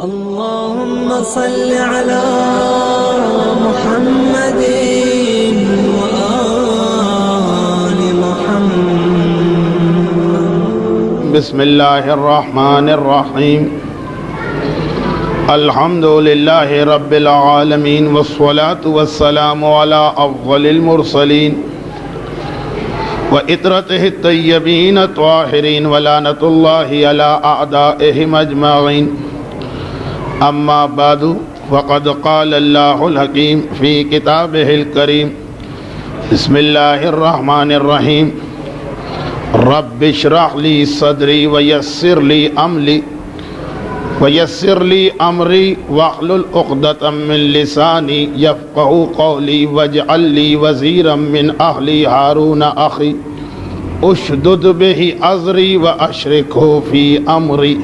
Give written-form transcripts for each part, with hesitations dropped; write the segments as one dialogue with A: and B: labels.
A: اللهم صل على محمد وآل محمد.
B: بسم الله الرحمن الرحيم. الحمد لله رب العالمين والصلاة والسلام على أفضل المرسلين وإطرته الطيبين الطاهرين ولعنة الله على أعدائهم أجمعين. أما بعد فقد قال الله الحكيم في كتابه الكريم. بسم الله الرحمن الرحيم. رب اشرح لي صدري ويسر لي أمري واحلل عقدة من لساني يفقهوا قولي واجعل لي وزيرا من أهلي هارون أخي اشدد به أزري وأشركه في أمري.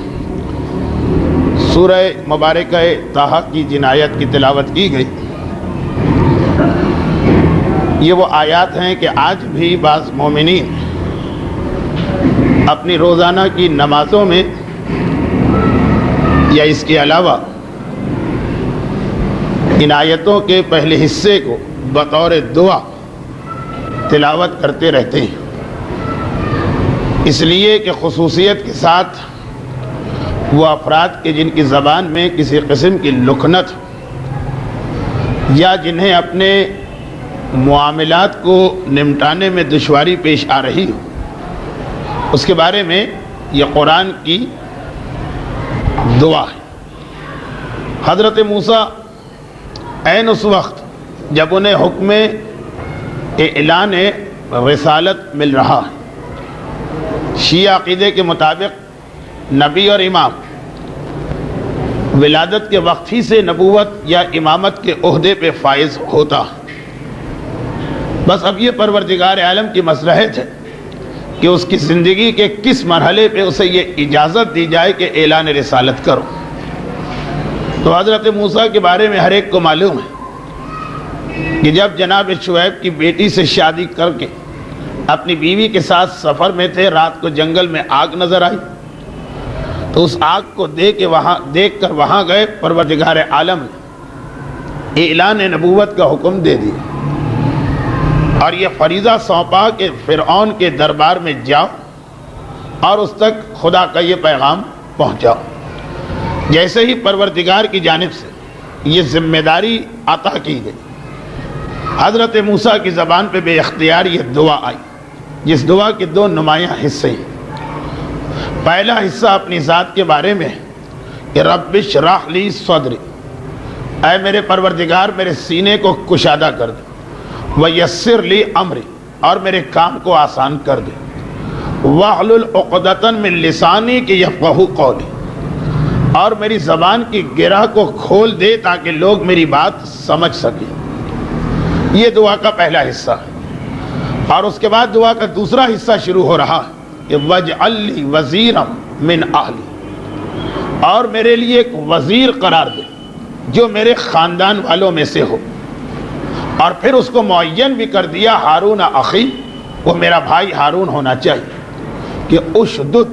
B: سورہ مبارکہ طٰہٰ کی جن آیت کی تلاوت کی گئی، یہ وہ آیات ہیں کہ آج بھی بعض مومنین اپنی روزانہ کی نمازوں میں یا اس کے علاوہ ان آیتوں کے پہلے حصے کو بطور دعا تلاوت کرتے رہتے ہیں، اس لیے کہ خصوصیت کے ساتھ وہ افراد کے جن کی زبان میں کسی قسم کی لکنت یا جنہیں اپنے معاملات کو نمٹانے میں دشواری پیش آ رہی ہو، اس کے بارے میں یہ قرآن کی دعا ہے. حضرت موسیٰ عین اس وقت جب انہیں حکم اعلان رسالت مل رہا ہے، شیعہ عقیدے کے مطابق نبی اور امام ولادت کے وقت ہی سے نبوت یا امامت کے عہدے پہ فائز ہوتا، بس اب یہ پروردگار عالم کی مصلحت ہے کہ اس کی زندگی کے کس مرحلے پہ اسے یہ اجازت دی جائے کہ اعلان رسالت کرو. تو حضرت موسیٰ کے بارے میں ہر ایک کو معلوم ہے کہ جب جناب شعیب کی بیٹی سے شادی کر کے اپنی بیوی کے ساتھ سفر میں تھے، رات کو جنگل میں آگ نظر آئی تو اس آگ کو دیکھ کر وہاں گئے. پروردگار عالم نے اعلان نبوت کا حکم دے دیا اور یہ فریضہ سونپا کہ فرعون کے دربار میں جاؤ اور اس تک خدا کا یہ پیغام پہنچاؤ. جیسے ہی پروردگار کی جانب سے یہ ذمہ داری عطا کی گئی، حضرت موسیٰ کی زبان پہ بے اختیار یہ دعا آئی، جس دعا کے دو نمایاں حصے ہیں. پہلا حصہ اپنی ذات کے بارے میں کہ رب اشرح لی صدری، اے میرے پروردگار میرے سینے کو کشادہ کر دے، ویسر لی امری، اور میرے کام کو آسان کر دے، واحلل عقدۃ من لسانی کہ یفقہوا قولی، اور میری زبان کی گرہ کو کھول دے تاکہ لوگ میری بات سمجھ سکیں. یہ دعا کا پہلا حصہ ہے. اور اس کے بعد دعا کا دوسرا حصہ شروع ہو رہا ہے کہ وَاجْعَلْ لِي وَزِيرًا مِّنْ أَهْلِي، اور میرے لیے ایک وزیر قرار دے جو میرے خاندان والوں میں سے ہو. اور پھر اس کو معین بھی کر دیا ہارون اخی، وہ میرا بھائی ہارون ہونا چاہیے، کہ اشدد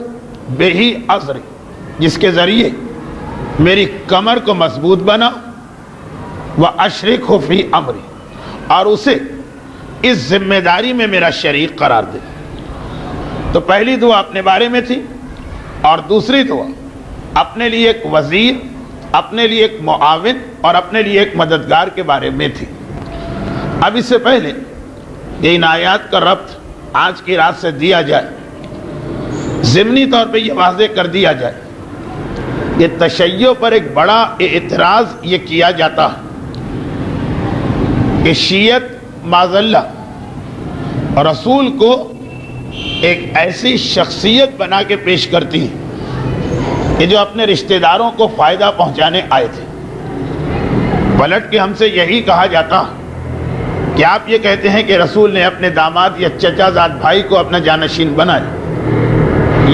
B: بہی ازری، جس کے ذریعے میری کمر کو مضبوط بنا، وَأَشْرِكْهُ فِي أَمْرِي، اور اسے اس ذمہ داری میں میرا شریک قرار دے. تو پہلی دعا اپنے بارے میں تھی اور دوسری دعا اپنے لیے ایک وزیر، اپنے لیے ایک معاون اور اپنے لیے ایک مددگار کے بارے میں تھی. اب اس سے پہلے کہ ان آیات کا ربط آج کی رات سے دیا جائے، ضمنی طور پہ یہ واضح کر دیا جائے کہ تشیع پر ایک بڑا اعتراض یہ کیا جاتا ہے کہ شیعت معذاللہ رسول کو ایک ایسی شخصیت بنا کے پیش کرتی ہے کہ جو اپنے رشتہ داروں کو فائدہ پہنچانے آئے تھے. پلٹ کے ہم سے یہی کہا جاتا کہ آپ یہ کہتے ہیں کہ رسول نے اپنے داماد یا چچا زاد بھائی کو اپنا جانشین بنایا،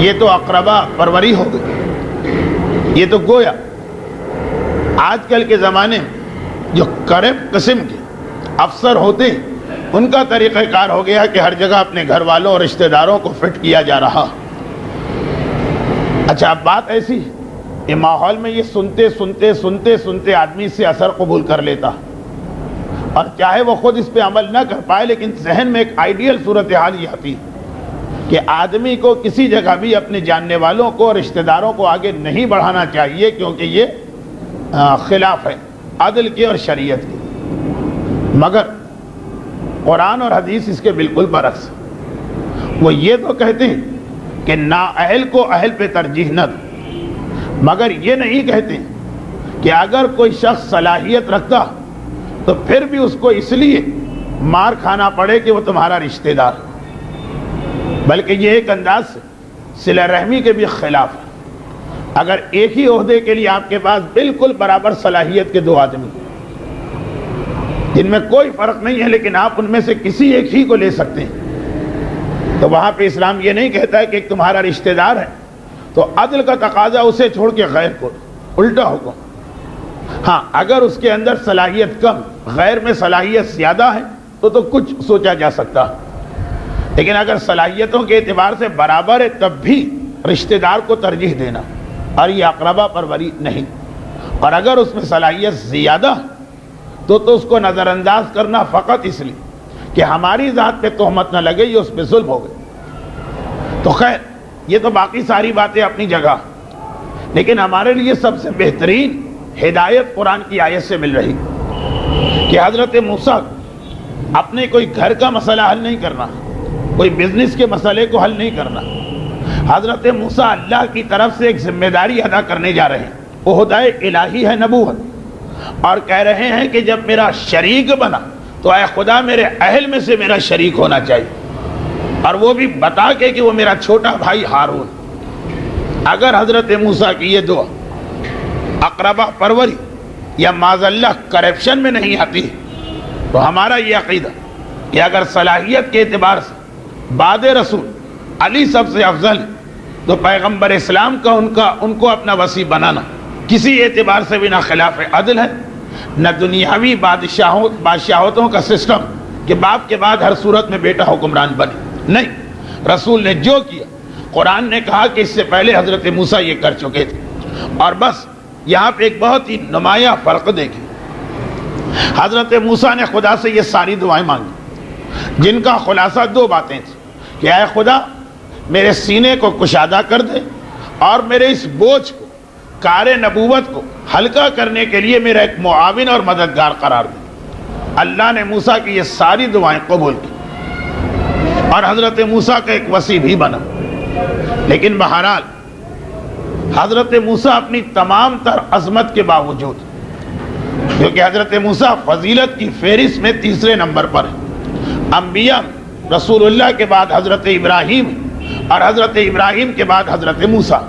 B: یہ تو اقربا پروری ہو گئی. یہ تو گویا آج کل کے زمانے میں جو کرپ قسم کے افسر ہوتے ہیں ان کا طریقہ کار ہو گیا کہ ہر جگہ اپنے گھر والوں اور رشتہ داروں کو فٹ کیا جا رہا. اچھا اب بات ایسی یہ ماحول میں یہ سنتے آدمی سے اثر قبول کر لیتا، اور چاہے وہ خود اس پہ عمل نہ کر پائے، لیکن ذہن میں ایک آئیڈیل صورتحال یہ آتی کہ آدمی کو کسی جگہ بھی اپنے جاننے والوں کو، رشتہ داروں کو آگے نہیں بڑھانا چاہیے، کیونکہ یہ خلاف ہے عدل کی اور شریعت کی۔ مگر قرآن اور حدیث اس کے بالکل برعکس، وہ یہ تو کہتے ہیں کہ نااہل کو اہل پہ ترجیح نہ دو، مگر یہ نہیں کہتے کہ اگر کوئی شخص صلاحیت رکھتا تو پھر بھی اس کو اس لیے مار کھانا پڑے کہ وہ تمہارا رشتہ دار، بلکہ یہ ایک انداز سے صلہ رحمی کے بھی خلاف ہے۔ اگر ایک ہی عہدے کے لیے آپ کے پاس بالکل برابر صلاحیت کے دو آدمی جن میں کوئی فرق نہیں ہے، لیکن آپ ان میں سے کسی ایک ہی کو لے سکتے ہیں، تو وہاں پہ اسلام یہ نہیں کہتا ہے کہ ایک تمہارا رشتہ دار ہے تو عدل کا تقاضا اسے چھوڑ کے غیر کو، الٹا حکم۔ ہاں، اگر اس کے اندر صلاحیت کم، غیر میں صلاحیت زیادہ ہے تو کچھ سوچا جا سکتا، لیکن اگر صلاحیتوں کے اعتبار سے برابر ہے تب بھی رشتہ دار کو ترجیح دینا، اور یہ اقربا پروری نہیں۔ اور اگر اس میں صلاحیت زیادہ تو اس کو نظر انداز کرنا فقط اس لیے کہ ہماری ذات پہ تہمت نہ لگے، یہ اس پہ ظلم ہو گئے۔ تو خیر، یہ تو باقی ساری باتیں اپنی جگہ، لیکن ہمارے لیے سب سے بہترین ہدایت قرآن کی آیت سے مل رہی کہ حضرت موسیٰ اپنے کوئی گھر کا مسئلہ حل نہیں کرنا، کوئی بزنس کے مسئلے کو حل نہیں کرنا۔ حضرت موسیٰ اللہ کی طرف سے ایک ذمہ داری ادا کرنے جا رہے ہیں، عہدہ الہی ہے نبوت، اور کہہ رہے ہیں کہ جب میرا شریک بنا تو اے خدا میرے اہل میں سے میرا شریک ہونا چاہیے، اور وہ بھی بتا کے کہ وہ میرا چھوٹا بھائی ہارون۔ اگر حضرت موسیٰ کی یہ دعا اقربا پروری یا معاذ اللہ کرپشن میں نہیں آتی تو ہمارا یہ عقیدہ کہ اگر صلاحیت کے اعتبار سے بعد رسول علی سب سے افضل ہے تو پیغمبر اسلام کا ان کو اپنا وصی بنانا کسی اعتبار سے بھی نہ خلاف عدل ہے، نہ دنیاوی بادشاہتوں کا سسٹم کہ باپ کے بعد ہر صورت میں بیٹا حکمران بنے، نہیں، رسول نے جو کیا قرآن نے کہا کہ اس سے پہلے حضرت موسیٰ یہ کر چکے تھے۔ اور بس یہاں پہ ایک بہت ہی نمایاں فرق دیکھیں، حضرت موسیٰ نے خدا سے یہ ساری دعائیں مانگی جن کا خلاصہ دو باتیں تھیں کہ اے خدا میرے سینے کو کشادہ کر دے اور میرے اس بوجھ کو، کار نبوت کو ہلکا کرنے کے لیے میرا ایک معاون اور مددگار قرار دے۔ اللہ نے موسیٰ کی یہ ساری دعائیں قبول کی اور حضرت موسیٰ کا ایک وصی بھی بنا۔ لیکن بہرحال حضرت موسیٰ اپنی تمام تر عظمت کے باوجود، کیونکہ حضرت موسیٰ فضیلت کی فہرست میں تیسرے نمبر پر ہے، انبیاء رسول اللہ کے بعد حضرت ابراہیم اور حضرت ابراہیم کے بعد حضرت موسیٰ،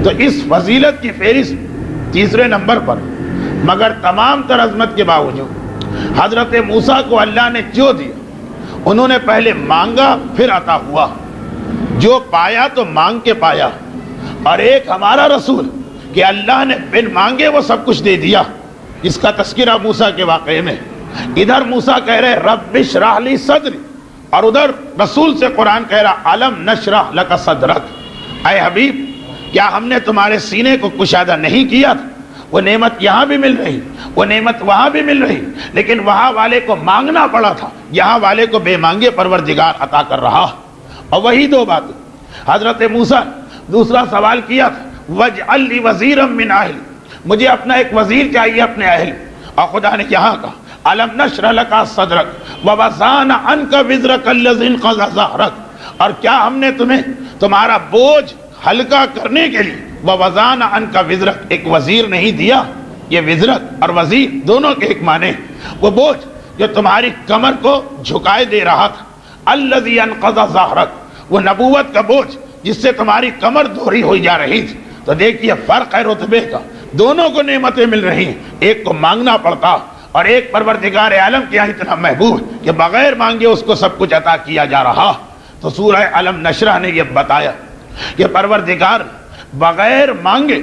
B: تو اس فضیلت کی فہرست تیسرے نمبر پر، مگر تمام تر عظمت کے باوجود حضرت موسیٰ کو اللہ نے جو دیا انہوں نے پہلے مانگا پھر عطا ہوا، جو پایا تو مانگ کے پایا۔ اور ایک ہمارا رسول کہ اللہ نے بن مانگے وہ سب کچھ دے دیا، اس کا تذکرہ موسیٰ کے واقعے میں۔ ادھر موسیٰ کہہ رہے رب اشرح لی صدری، اور ادھر رسول سے قرآن کہہ رہا الم نشرح لک صدرک، اے حبیب کیا ہم نے تمہارے سینے کو کشادہ نہیں کیا تھا؟ وہ نعمت یہاں بھی مل رہی، وہ نعمت وہاں بھی مل رہی، لیکن وہاں والے کو مانگنا پڑا تھا، یہاں والے کو بے مانگے پروردگار عطا کر رہا۔ اور وہی دو باتیں حضرت موسیٰ دوسرا سوال کیا تھا وَاجْعَلْ لِي وَزِيرًا مِّنْ أَهْلِي، مجھے اپنا ایک وزیر چاہیے اپنے اہل، اور خدا نے یہاں کہا الم نشرح لک صدرک ووضعنا عنک وزرک الذی انقض ظہرک، اور کیا ہم نے تمہیں تمہارا بوجھ ہلکا کرنے کے لیے ووضعنا عنک وزرک ایک وزیر نہیں دیا؟ یہ وزرک اور وزیر دونوں کے ایک معنی، وہ بوجھ جو تمہاری کمر کو جھکائے دے رہا تھا، الذی انقض ظہرک وہ نبوت کا بوجھ جس سے تمہاری کمر دوہری ہوئی جا رہی تھی۔ تو دیکھیے فرق ہے رتبے کا، دونوں کو نعمتیں مل رہی ہیں، ایک کو مانگنا پڑتا اور ایک پروردگار عالم کے یہاں اتنا محبوب کہ بغیر مانگے اس کو سب کچھ عطا کیا جا رہا۔ تو سورہ الم نشرح نے یہ بتایا کہ پروردگار بغیر مانگے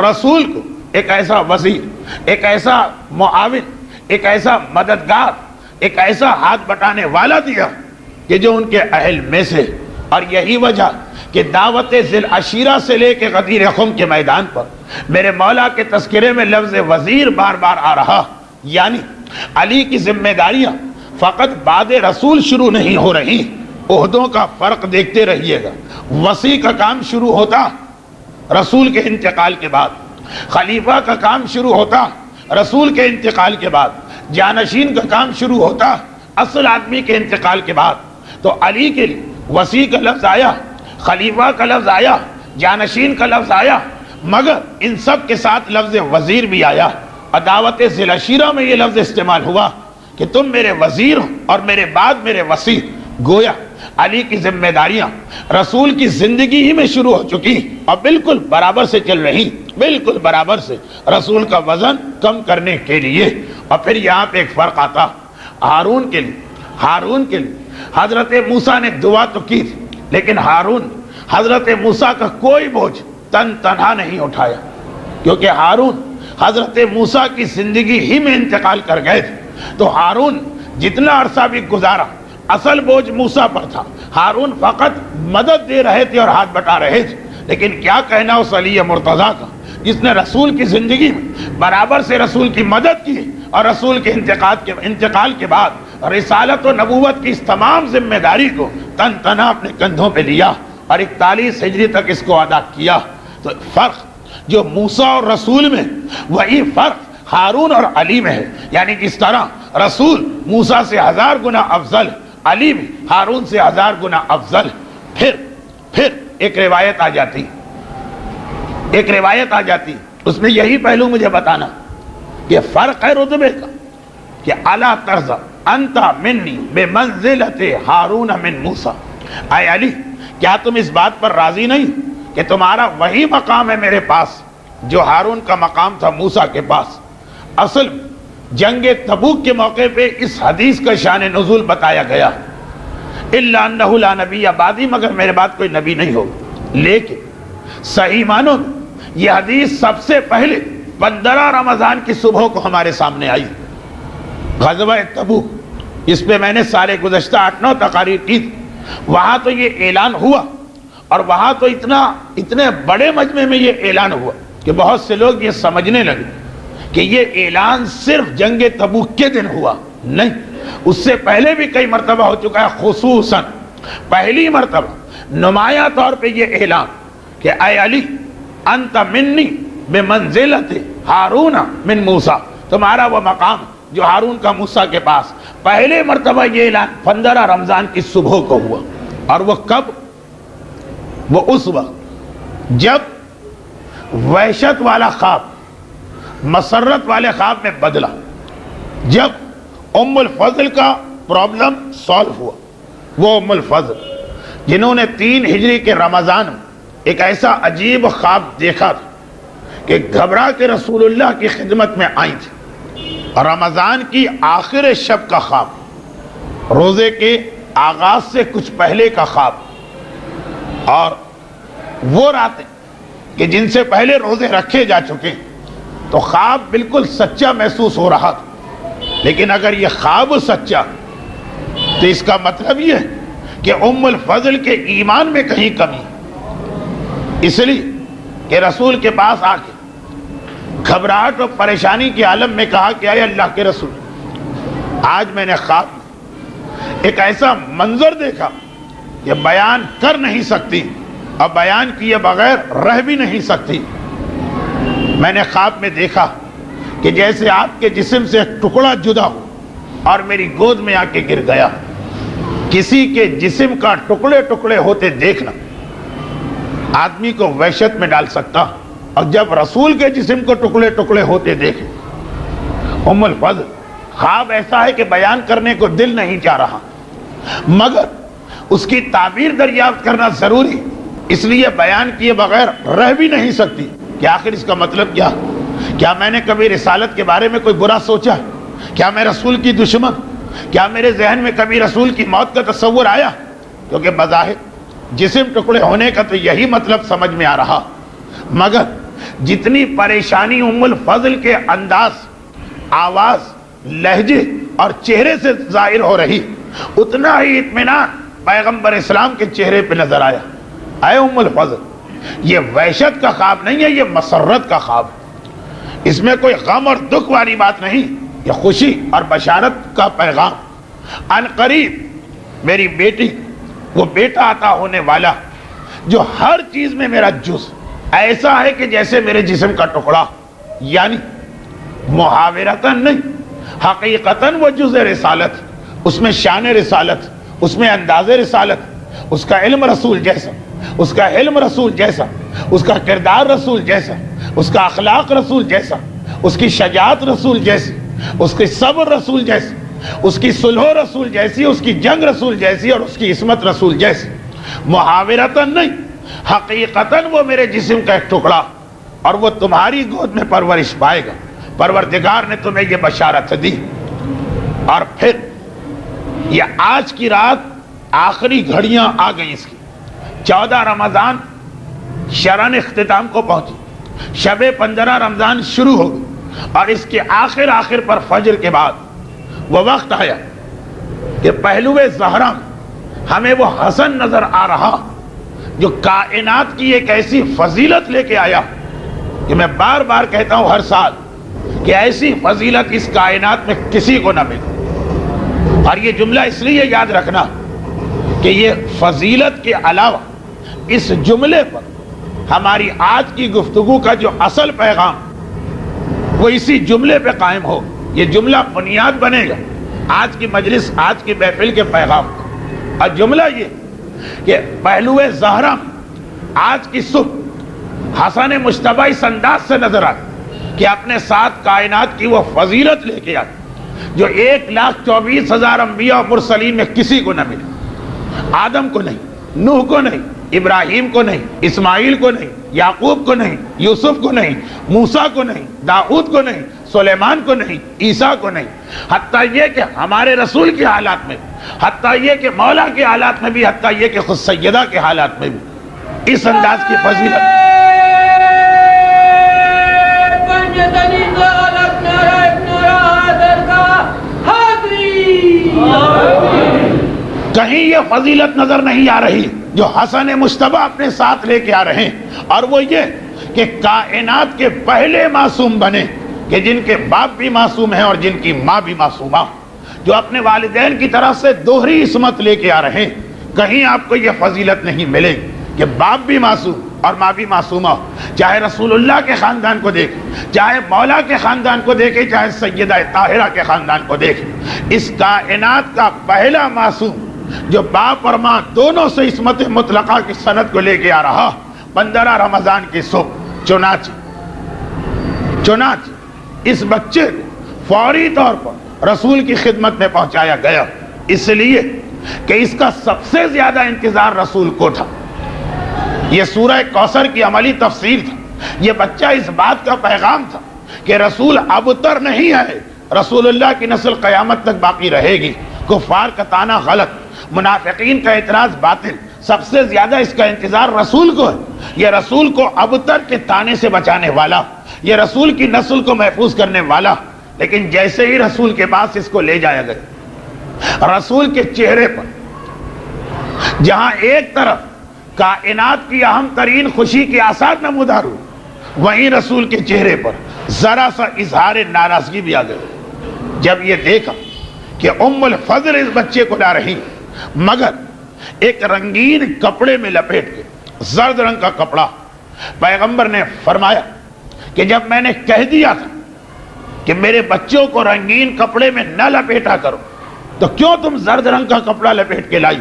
B: رسول کو ایک ایسا وزیر، ایک ایسا معاون، ایک ایسا مددگار، ایک ایسا ہاتھ بٹانے والا دیا کہ جو ان کے اہل میں سے اور یہی وجہ کہ دعوت ذی العشیرہ سے لے کے غدیر خم کے میدان پر میرے مولا کے تذکرے میں لفظ وزیر بار بار آ رہا، یعنی علی کی ذمہ داریاں فقط بعد رسول شروع نہیں ہو رہی، عہدوں کا فرق دیکھتے رہیے گا۔ وصی کا کام شروع ہوتا رسول کے انتقال کے بعد، خلیفہ کا کام شروع ہوتا رسول کے انتقال کے بعد، جانشین کا کام شروع ہوتا اصل آدمی کے انتقال کے بعد۔ تو علی کے لیے وصی کا لفظ آیا، خلیفہ کا لفظ آیا، جانشین کا لفظ آیا، مگر ان سب کے ساتھ لفظ وزیر بھی آیا۔ اور دعوت ذی العشیرہ میں یہ لفظ استعمال ہوا کہ تم میرے وزیر ہو اور میرے بعد میرے وصی۔ گویا علی کی ذمہ داریاں رسول کی زندگی ہی میں شروع ہو چکی اور بالکل برابر سے چل رہی، بالکل برابر سے رسول کا وزن کم کرنے کے لیے۔ اور پھر یہاں پہ ایک فرق آتا ہارون کے لیے حضرت موسیٰ نے دعا تو کی تھی، لیکن ہارون حضرت موسیٰ کا کوئی بوجھ تنہا نہیں اٹھایا، کیونکہ ہارون حضرت موسیٰ کی زندگی ہی میں انتقال کر گئے تھے۔ تو ہارون جتنا عرصہ بھی گزارا اصل بوجھ موسیٰ پر تھا، ہارون فقط مدد دے رہے تھے اور ہاتھ بٹا رہے تھے۔ لیکن کیا کہنا اس علی مرتضیٰ کا جس نے رسول کی زندگی میں برابر سے رسول کی مدد کی اور رسول کے انتقال کے بعد رسالت و نبوت کی اس تمام ذمہ داری کو تنہا اپنے کندھوں پہ لیا اور 41 ہجری تک اس کو ادا کیا۔ تو فرق جو موسیٰ اور رسول میں، وہی فرق ہارون اور علی میں ہے۔ یعنی جس طرح رسول موسیٰ سے 1000 گنا افضل، علی بھی ہارون سے 1000 گنا افضل۔ پھر ایک روایت آ جاتی اس میں یہی پہلو مجھے بتانا کہ فرق ہے رتبے کا، کہ الا ترضى انت منی بمنزلت ہارون من موسیٰ، اے علی کیا تم اس بات پر راضی نہیں کہ تمہارا وہی مقام ہے میرے پاس جو ہارون کا مقام تھا موسیٰ کے پاس۔ اصل جنگ تبوک کے موقع پہ اس حدیث کا شان نزول بتایا گیا، الا انہ لا نبی بعدی، مگر میرے بعد کوئی نبی نہیں ہوگا۔ لیکن صحیح معنوں میں یہ حدیث سب سے پہلے 15 رمضان کی صبح کو ہمارے سامنے آئی، غزوہ تبوک۔ اس پہ میں نے سارے گزشتہ 8-9 تقاریر کی تھی۔ وہاں تو یہ اعلان ہوا، اور وہاں تو اتنے بڑے مجمع میں یہ اعلان ہوا کہ بہت سے لوگ یہ سمجھنے لگے کہ یہ اعلان صرف جنگ تبوک کے دن ہوا، نہیں، اس سے پہلے بھی کئی مرتبہ ہو چکا ہے۔ خصوصاً پہلی مرتبہ نمایاں طور پہ یہ اعلان کہ اے علی انت منی بمنزلت ہارون من موسیٰ، تمہارا وہ مقام جو ہارون کا موسیٰ کے پاس۔ پہلے مرتبہ یہ اعلان 15 رمضان کی صبح کو ہوا، اور وہ کب؟ وہ اس وقت جب وحشت والا خواب مسرت والے خواب میں بدلا، جب ام الفضل کا پرابلم سالو ہوا۔ وہ ام الفضل جنہوں نے 3 ہجری کے رمضان میں ایک ایسا عجیب خواب دیکھا تھا کہ گھبرا کے رسول اللہ کی خدمت میں آئی تھی۔ رمضان کی آخر شب کا خواب، روزے کے آغاز سے کچھ پہلے کا خواب، اور وہ راتیں کہ جن سے پہلے روزے رکھے جا چکے، تو خواب بالکل سچا محسوس ہو رہا تھا۔ لیکن اگر یہ خواب سچا تو اس کا مطلب یہ ہے کہ ام الفضل کے ایمان میں کہیں کمی، اس لیے کہ رسول کے پاس آ کے گھبراہٹ اور پریشانی کے عالم میں کہا کہ اے اللہ کے رسول، آج میں نے خواب میں ایک ایسا منظر دیکھا کہ بیان کر نہیں سکتی اور بیان کیے بغیر رہ بھی نہیں سکتی۔ میں نے خواب میں دیکھا کہ جیسے آپ کے جسم سے ایک ٹکڑا جدا ہو اور میری گود میں آ کے گر گیا۔ کسی کے جسم کا ٹکڑے ٹکڑے ہوتے دیکھنا آدمی کو وحشت میں ڈال سکتا، اور جب رسول کے جسم کو ٹکڑے ٹکڑے ہوتے دیکھے، ام الفضل خواب ایسا ہے کہ بیان کرنے کو دل نہیں چاہ رہا، مگر اس کی تعبیر دریافت کرنا ضروری، اس لیے بیان کیے بغیر رہ بھی نہیں سکتی کہ آخر اس کا مطلب کیا؟ کیا میں نے کبھی رسالت کے بارے میں کوئی برا سوچا؟ کیا میں رسول کی دشمن؟ کیا میرے ذہن میں کبھی رسول کی موت کا تصور آیا؟ کیونکہ بظاہر جسم ٹکڑے ہونے کا تو یہی مطلب سمجھ میں آ رہا، مگر جتنی پریشانی ام الفضل کے انداز، آواز، لہجے اور چہرے سے ظاہر ہو رہی، اتنا ہی اطمینان پیغمبر اسلام کے چہرے پہ نظر آیا. اے ام الفضل، یہ وحشت کا خواب نہیں ہے، یہ مسرت کا خواب. اس میں کوئی غم اور دکھ والی بات نہیں، یہ خوشی اور بشارت کا پیغام. ان قریب میری بیٹی، وہ بیٹا عطا ہونے والا جو ہر چیز میں میرا جز ایسا ہے کہ جیسے میرے جسم کا ٹکڑا، یعنی محاورتاً نہیں، حقیقتاً وہ جز رسالت، اس میں شان رسالت، اس میں انداز رسالت، اس کا علم رسول جیسا، اس کا علم رسول جیسا، اس کا کردار رسول جیسا، اس کا اخلاق رسول جیسا، اس کی شجاعت رسول جیسی، اس کی صبر رسول جیسی، اس کی صلح رسول جیسی، اس کی جنگ رسول جیسی، اور اس کی عصمت رسول جیسی. محاورتاً نہیں، حقیقتاً وہ میرے جسم کا ایک ٹکڑا، اور وہ تمہاری گود میں پرورش پائے گا. پروردگار نے تمہیں یہ بشارت دی. اور پھر یہ آج کی رات آخری گھڑیاں آ گئیں اس کی. 14 رمضان شرن اختتام کو پہنچی، شب 15 رمضان شروع ہو گئی، اور اس کے آخر پر فجر کے بعد وہ وقت آیا کہ پہلو زہرا ہمیں وہ حسن نظر آ رہا جو کائنات کی ایک ایسی فضیلت لے کے آیا کہ میں بار بار کہتا ہوں ہر سال کہ ایسی فضیلت اس کائنات میں کسی کو نہ ملے. اور یہ جملہ اس لیے یاد رکھنا کہ یہ فضیلت کے علاوہ اس جملے پر ہماری آج کی گفتگو کا جو اصل پیغام وہ اسی جملے پہ قائم ہو. یہ جملہ بنیاد بنے گا آج کی مجلس، آج کی محفل کے پیغام. اور جملہ یہ کہ پہلو زہرا آج کی صبح حسن مجتبی اس انداز سے نظر آئے کہ اپنے ساتھ کائنات کی وہ فضیلت لے کے آئے جو 1,24,000 انبیاء و مرسلین میں کسی کو نہ ملے. آدم کو نہیں، نوح کو نہیں، ابراہیم کو نہیں، اسماعیل کو نہیں، یعقوب کو نہیں، یوسف کو نہیں، موسیٰ کو نہیں، داؤد کو نہیں، سلیمان کو نہیں، عیسیٰ کو نہیں. حتیٰ یہ کہ ہمارے رسول کے حالات میں، حتیٰ یہ کہ مولا کے حالات میں بھی، حتیٰ یہ کہ خود سیدہ کے حالات میں بھی اس انداز کی فضیلت. کہیں یہ فضیلت نظر نہیں آ رہی جو حسن مجتبی اپنے ساتھ لے کے آ رہے ہیں، اور وہ یہ کہ کائنات کے پہلے معصوم بنے کہ جن کے باپ بھی معصوم ہیں اور جن کی ماں بھی معصومہ، جو اپنے والدین کی طرف سے دوہری عصمت لے کے آ رہے ہیں. کہیں آپ کو یہ فضیلت نہیں ملے گی کہ باپ بھی معصوم اور ماں بھی معصومہ. چاہے رسول اللہ کے خاندان کو دیکھیں، چاہے مولا کے خاندان کو دیکھیں، چاہے سیدہ طاہرہ کے خاندان کو دیکھیں، اس کائنات کا پہلا معصوم جو باپ اور ماں دونوں سے عصمت مطلقہ کی سند کو لے کے آ رہا 15 رمضان کی صبح. چنانچہ اس بچے کو فوری طور پر رسول کی خدمت میں پہنچایا گیا، اس لیے کہ اس کا سب سے زیادہ انتظار رسول کو تھا. یہ سورہ کوثر کی عملی تفسیر تھا. یہ بچہ اس بات کا پیغام تھا کہ رسول ابتر نہیں ہے، رسول اللہ کی نسل قیامت تک باقی رہے گی. کفار کا طعنہ غلط، منافقین کا اعتراض باطل، سب سے زیادہ اس کا انتظار رسول کو ہے. یہ رسول کو ابتر کے طعنے سے بچانے والا، یہ رسول کی نسل کو محفوظ کرنے والا. لیکن جیسے ہی رسول کے پاس اس کو لے جایا گیا، رسول کے چہرے پر جہاں ایک طرف کائنات کی اہم ترین خوشی کے آثار نمودار ہوئے، وہیں رسول کے چہرے پر ذرا سا اظہار ناراضگی بھی آ گئی جب یہ دیکھا کہ ام الفضل اس بچے کو لا رہی مگر ایک رنگین کپڑے میں لپیٹ کے، زرد رنگ کا کپڑا. پیغمبر نے فرمایا کہ جب میں نے کہہ دیا تھا کہ میرے بچوں کو رنگین کپڑے میں نہ لپیٹا کرو تو کیوں تم زرد رنگ کا کپڑا لپیٹ کے لائی؟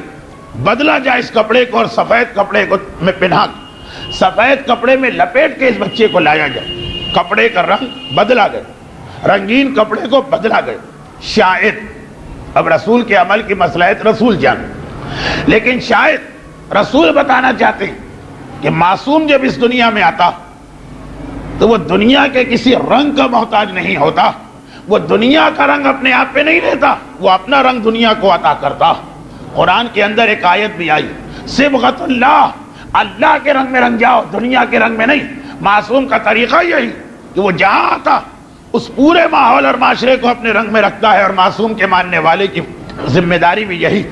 B: بدلا جائے اس کپڑے کو اور سفید کپڑے کو میں پہنا کے، سفید کپڑے میں لپیٹ کے اس بچے کو لایا جائے. کپڑے کا رنگ بدلا گیا، رنگین کپڑے کو بدلا گیا. شاید اب رسول کے عمل کی مصلحت رسول جان، لیکن شاید رسول بتانا چاہتے ہیں کہ معصوم جب اس دنیا میں آتا تو وہ دنیا کے کسی رنگ کا محتاج نہیں ہوتا. وہ دنیا کا رنگ اپنے آپ پہ نہیں لیتا، وہ اپنا رنگ دنیا کو عطا کرتا. قرآن کے اندر ایک آیت بھی آئی، صبغۃ اللہ، اللہ کے رنگ میں رنگ جاؤ، دنیا کے رنگ میں نہیں. معصوم کا طریقہ یہی کہ وہ جہاں آتا اس پورے ماحول اور معاشرے کو اپنے رنگ میں رکھتا ہے، اور معصوم کے ماننے والے کی ذمہ داری بھی یہی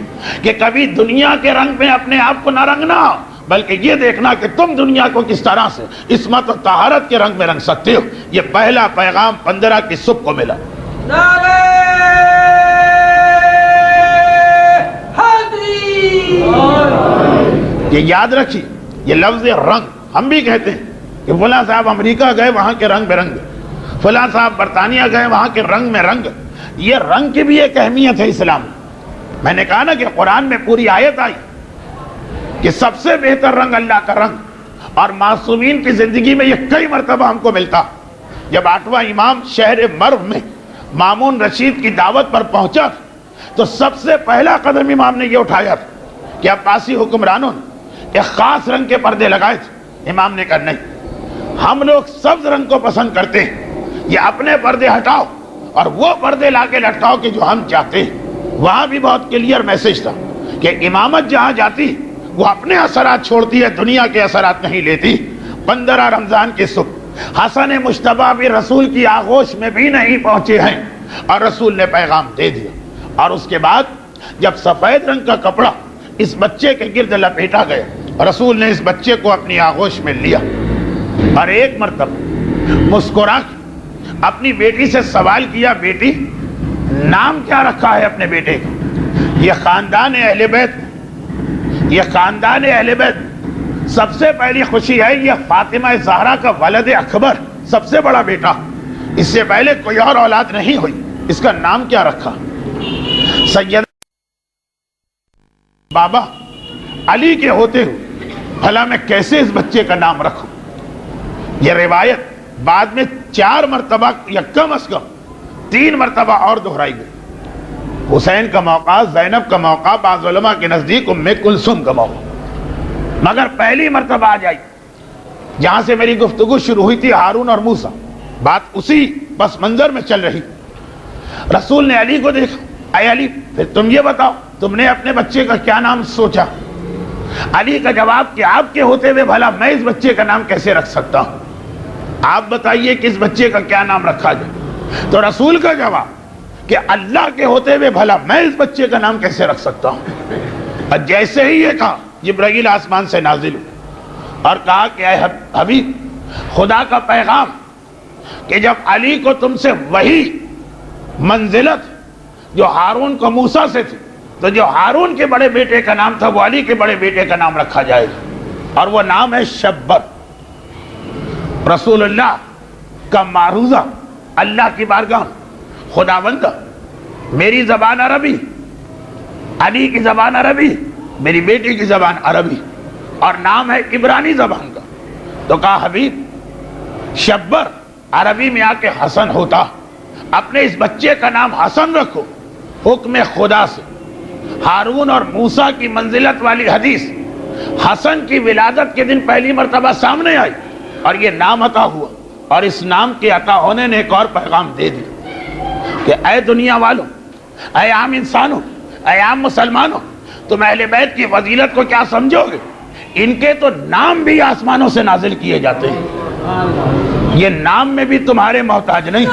B: کہ کبھی دنیا کے رنگ میں اپنے آپ کو نہ رنگنا، بلکہ یہ دیکھنا کہ تم دنیا کو کس طرح سے عصمت و طہارت کے رنگ میں رنگ سکتے ہو۔ یہ پہلا پیغام 15 کی صبح کو ملا۔
A: نعرہ حیدری!
B: یہ یاد رکھیے، یہ لفظ رنگ ہم بھی کہتے ہیں کہ فلاں صاحب امریکہ گئے وہاں کے رنگ برنگ، فلاں صاحب برطانیہ گئے وہاں کے رنگ میں رنگ۔ یہ رنگ کی بھی ایک اہمیت ہے اسلام میں۔ میں نے کہا نا کہ قرآن میں پوری آیت آئی کہ سب سے بہتر رنگ اللہ کا رنگ، اور معصومین کی زندگی میں یہ کئی مرتبہ ہم کو ملتا۔ جب 8واں امام شہر مرو میں مامون رشید کی دعوت پر پہنچا تو سب سے پہلا قدم امام نے یہ اٹھایا تھا کہ عباسی حکمرانوں نے ایک خاص رنگ کے پردے لگائے تھے۔ امام نے کہا نہیں، ہم لوگ سبز رنگ کو پسند کرتے ہیں، یہ اپنے پردے ہٹاؤ اور وہ پردے لا کے لٹکاؤ کہ جو ہم چاہتے ہیں۔ وہاں بھی بہت کلیئر میسج تھا کہ امامت جہاں جاتی وہ اپنے اثرات چھوڑتی ہے، دنیا کے اثرات نہیں لیتی۔ 15 رمضان کی صبح حسن مجتبیٰ بھی رسول کی آغوش میں بھی نہیں پہنچے ہیں اور رسول نے پیغام دے دیا۔ اور اس کے بعد جب سفید رنگ کا کپڑا اس بچے کے گرد لپیٹا گیا، رسول نے اس بچے کو اپنی آغوش میں لیا اور ایک مرتبہ مسکرا کے اپنی بیٹی سے سوال کیا، بیٹی نام کیا رکھا ہے اپنے بیٹے کا؟ یہ خاندان اہل بیت سب سے پہلی خوشی ہے، یہ فاطمہ زہرا کا ولد اکبر سب سے بڑا بیٹا، اس سے پہلے کوئی اور اولاد نہیں ہوئی، اس کا نام کیا رکھا؟ سید بابا علی کے ہوتے ہوئے بھلا میں کیسے اس بچے کا نام رکھوں؟ یہ روایت بعد میں 4 مرتبہ یا کم از کم 3 مرتبہ اور دہرائی گئی۔ حسین کا موقع، زینب کا موقع، بعض علماء کے نزدیک ام کلثوم کا موقع، مگر پہلی مرتبہ آ جائی جہاں سے میری گفتگو شروع ہوئی تھی، ہارون اور موسیٰ، بات اسی پس منظر میں چل رہی۔ رسول نے علی کو دیکھا، اے علی پھر تم یہ بتاؤ تم نے اپنے بچے کا کیا نام سوچا؟ علی کا جواب کہ آپ کے ہوتے ہوئے بھلا میں اس بچے کا نام کیسے رکھ سکتا ہوں؟ آپ بتائیے کہ اس بچے کا کیا نام رکھا جائے؟ تو رسول کا جواب کہ اللہ کے ہوتے ہوئے بھلا میں اس بچے کا نام کیسے رکھ سکتا ہوں؟ اور جیسے ہی یہ کہا، جبرائیل آسمان سے نازل ہوئے اور کہا کہ اے حبیب، خدا کا پیغام کہ جب علی کو تم سے وہی منزلت جو ہارون کو موسیٰ سے تھی، تو جو ہارون کے بڑے بیٹے کا نام تھا وہ علی کے بڑے بیٹے کا نام رکھا جائے گا، اور وہ نام ہے شبر۔ رسول اللہ کا معروضہ اللہ کی بارگاہ، خداوندہ میری زبان عربی، علی کی زبان عربی، میری بیٹی کی زبان عربی، اور نام ہے عبرانی زبان کا۔ تو کہا حبیب شبر عربی میں آ کے حسن ہوتا، اپنے اس بچے کا نام حسن رکھو۔ حکم خدا سے ہارون اور موسیٰ کی منزلت والی حدیث حسن کی ولادت کے دن پہلی مرتبہ سامنے آئی اور یہ نام عطا ہوا، اور اس نام کے عطا ہونے نے ایک اور پیغام دے دیا کہ اے دنیا والوں، اے عام انسانوں، اے عام مسلمانوں، تم اہل بیت کی فضیلت کو کیا سمجھو گے؟ ان کے تو نام بھی آسمانوں سے نازل کیے جاتے ہیں، یہ نام میں بھی تمہارے محتاج نہیں۔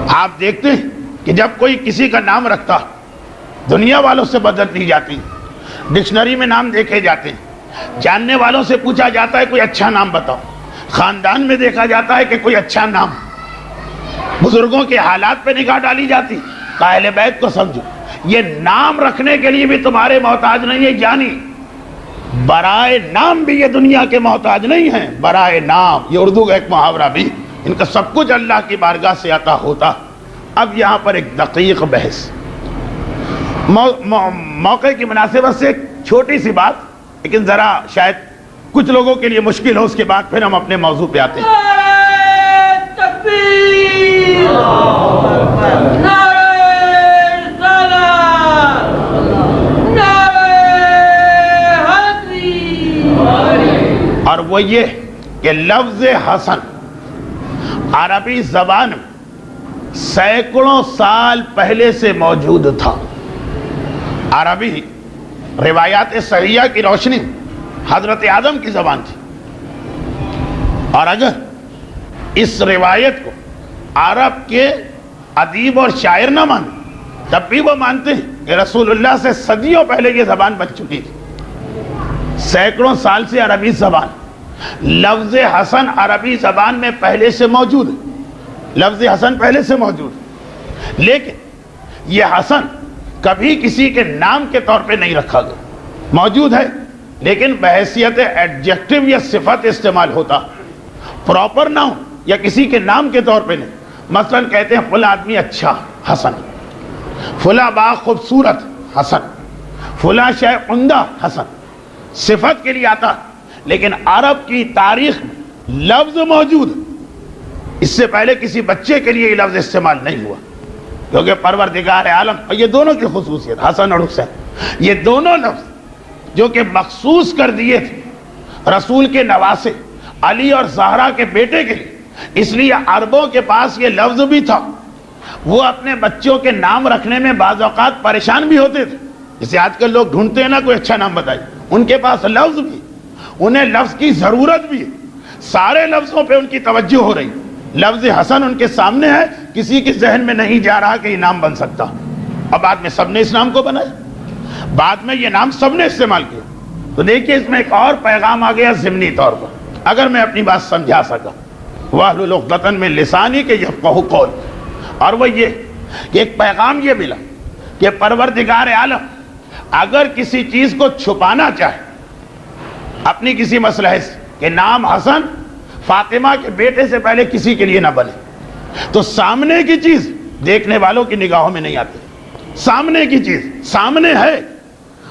B: آپ دیکھتے ہیں کہ جب کوئی کسی کا نام رکھتا دنیا والوں سے بدل دی جاتی، ڈکشنری میں نام دیکھے جاتے ہیں، جاننے والوں سے پوچھا جاتا ہے کوئی اچھا نام بتاؤ، خاندان میں دیکھا جاتا ہے کہ کوئی اچھا نام، بزرگوں کے حالات پہ نگاہ ڈالی جاتی۔ اہل بیت کو سمجھو، یہ نام رکھنے کے لیے بھی تمہارے محتاج نہیں ہے، جانی برائے نام بھی یہ دنیا کے محتاج نہیں ہیں۔ برائے نام یہ اردو کا ایک محاورہ بھی، ان کا سب کچھ اللہ کی بارگاہ سے عطا ہوتا۔ اب یہاں پر ایک دقیق بحث، موقع کی مناسبت سے ایک چھوٹی سی بات، لیکن ذرا شاید کچھ لوگوں کے لیے مشکل ہو، اس کے بعد پھر ہم اپنے موضوع پہ آتے ہیں۔ اور وہ یہ کہ لفظ حسن عربی زبان میں سینکڑوں سال پہلے سے موجود تھا۔ عربی روایات صحیحہ کی روشنی حضرت آدم کی زبان تھی. اور اگر اس روایت کو عرب کے ادیب اور شاعر نہ مانے تب بھی وہ مانتے ہیں کہ رسول اللہ سے صدیوں پہلے یہ زبان بن چکی تھی. سینکڑوں سال سے عربی زبان، لفظ حسن عربی زبان میں پہلے سے موجود ہے. لفظ حسن پہلے سے موجود ہے، لیکن یہ حسن کبھی کسی کے نام کے طور پہ نہیں رکھا گیا. موجود ہے لیکن بحیثیت ایڈجیکٹو یا صفت استعمال ہوتا، پراپر ناؤن یا کسی کے نام کے طور پہ نہیں. مثلا کہتے ہیں فلاں آدمی اچھا، حسن. فلاں باغ خوبصورت، حسن. فلاں شے عمدہ، حسن. صفت کے لیے آتا. لیکن عرب کی تاریخ میں لفظ موجود، اس سے پہلے کسی بچے کے لیے یہ لفظ استعمال نہیں ہوا، کیونکہ پروردگار عالم، اور یہ دونوں کی خصوصیت حسن اور حسین، یہ دونوں لفظ جو کہ مخصوص کر دیے تھے رسول کے نواسے علی اور زہرا کے بیٹے کے لیے، اس لیے عربوں کے پاس یہ لفظ بھی تھا. وہ اپنے بچوں کے نام رکھنے میں بعض اوقات پریشان بھی ہوتے تھے. جسے آج کل لوگ ڈھونڈتے ہیں نا کوئی اچھا نام بتائے، ان کے پاس لفظ بھی، انہیں لفظ کی ضرورت بھی ہے. سارے لفظوں پہ ان کی توجہ ہو رہی. لفظ حسن ان کے سامنے ہے، کسی کے ذہن میں نہیں جا رہا کہ یہ نام بن سکتا. اب بعد میں سب نے اس نام کو بنایا، بعد میں یہ نام سب نے استعمال کیا. تو دیکھیے اس میں ایک اور پیغام آ گیا ضمنی طور پر، اگر میں اپنی بات سمجھا سکا. واحلل عقدۃ من لسانی کہ یفقہوا قولی. اور وہ یہ کہ ایک پیغام یہ ملا کہ پروردگار عالم اگر کسی چیز کو چھپانا چاہے اپنی کسی مصلحت سے کہ نام حسن فاطمہ کے بیٹے سے پہلے کسی کے لیے نہ بنے، تو سامنے کی چیز دیکھنے والوں کی نگاہوں میں نہیں آتی. سامنے کی چیز سامنے ہے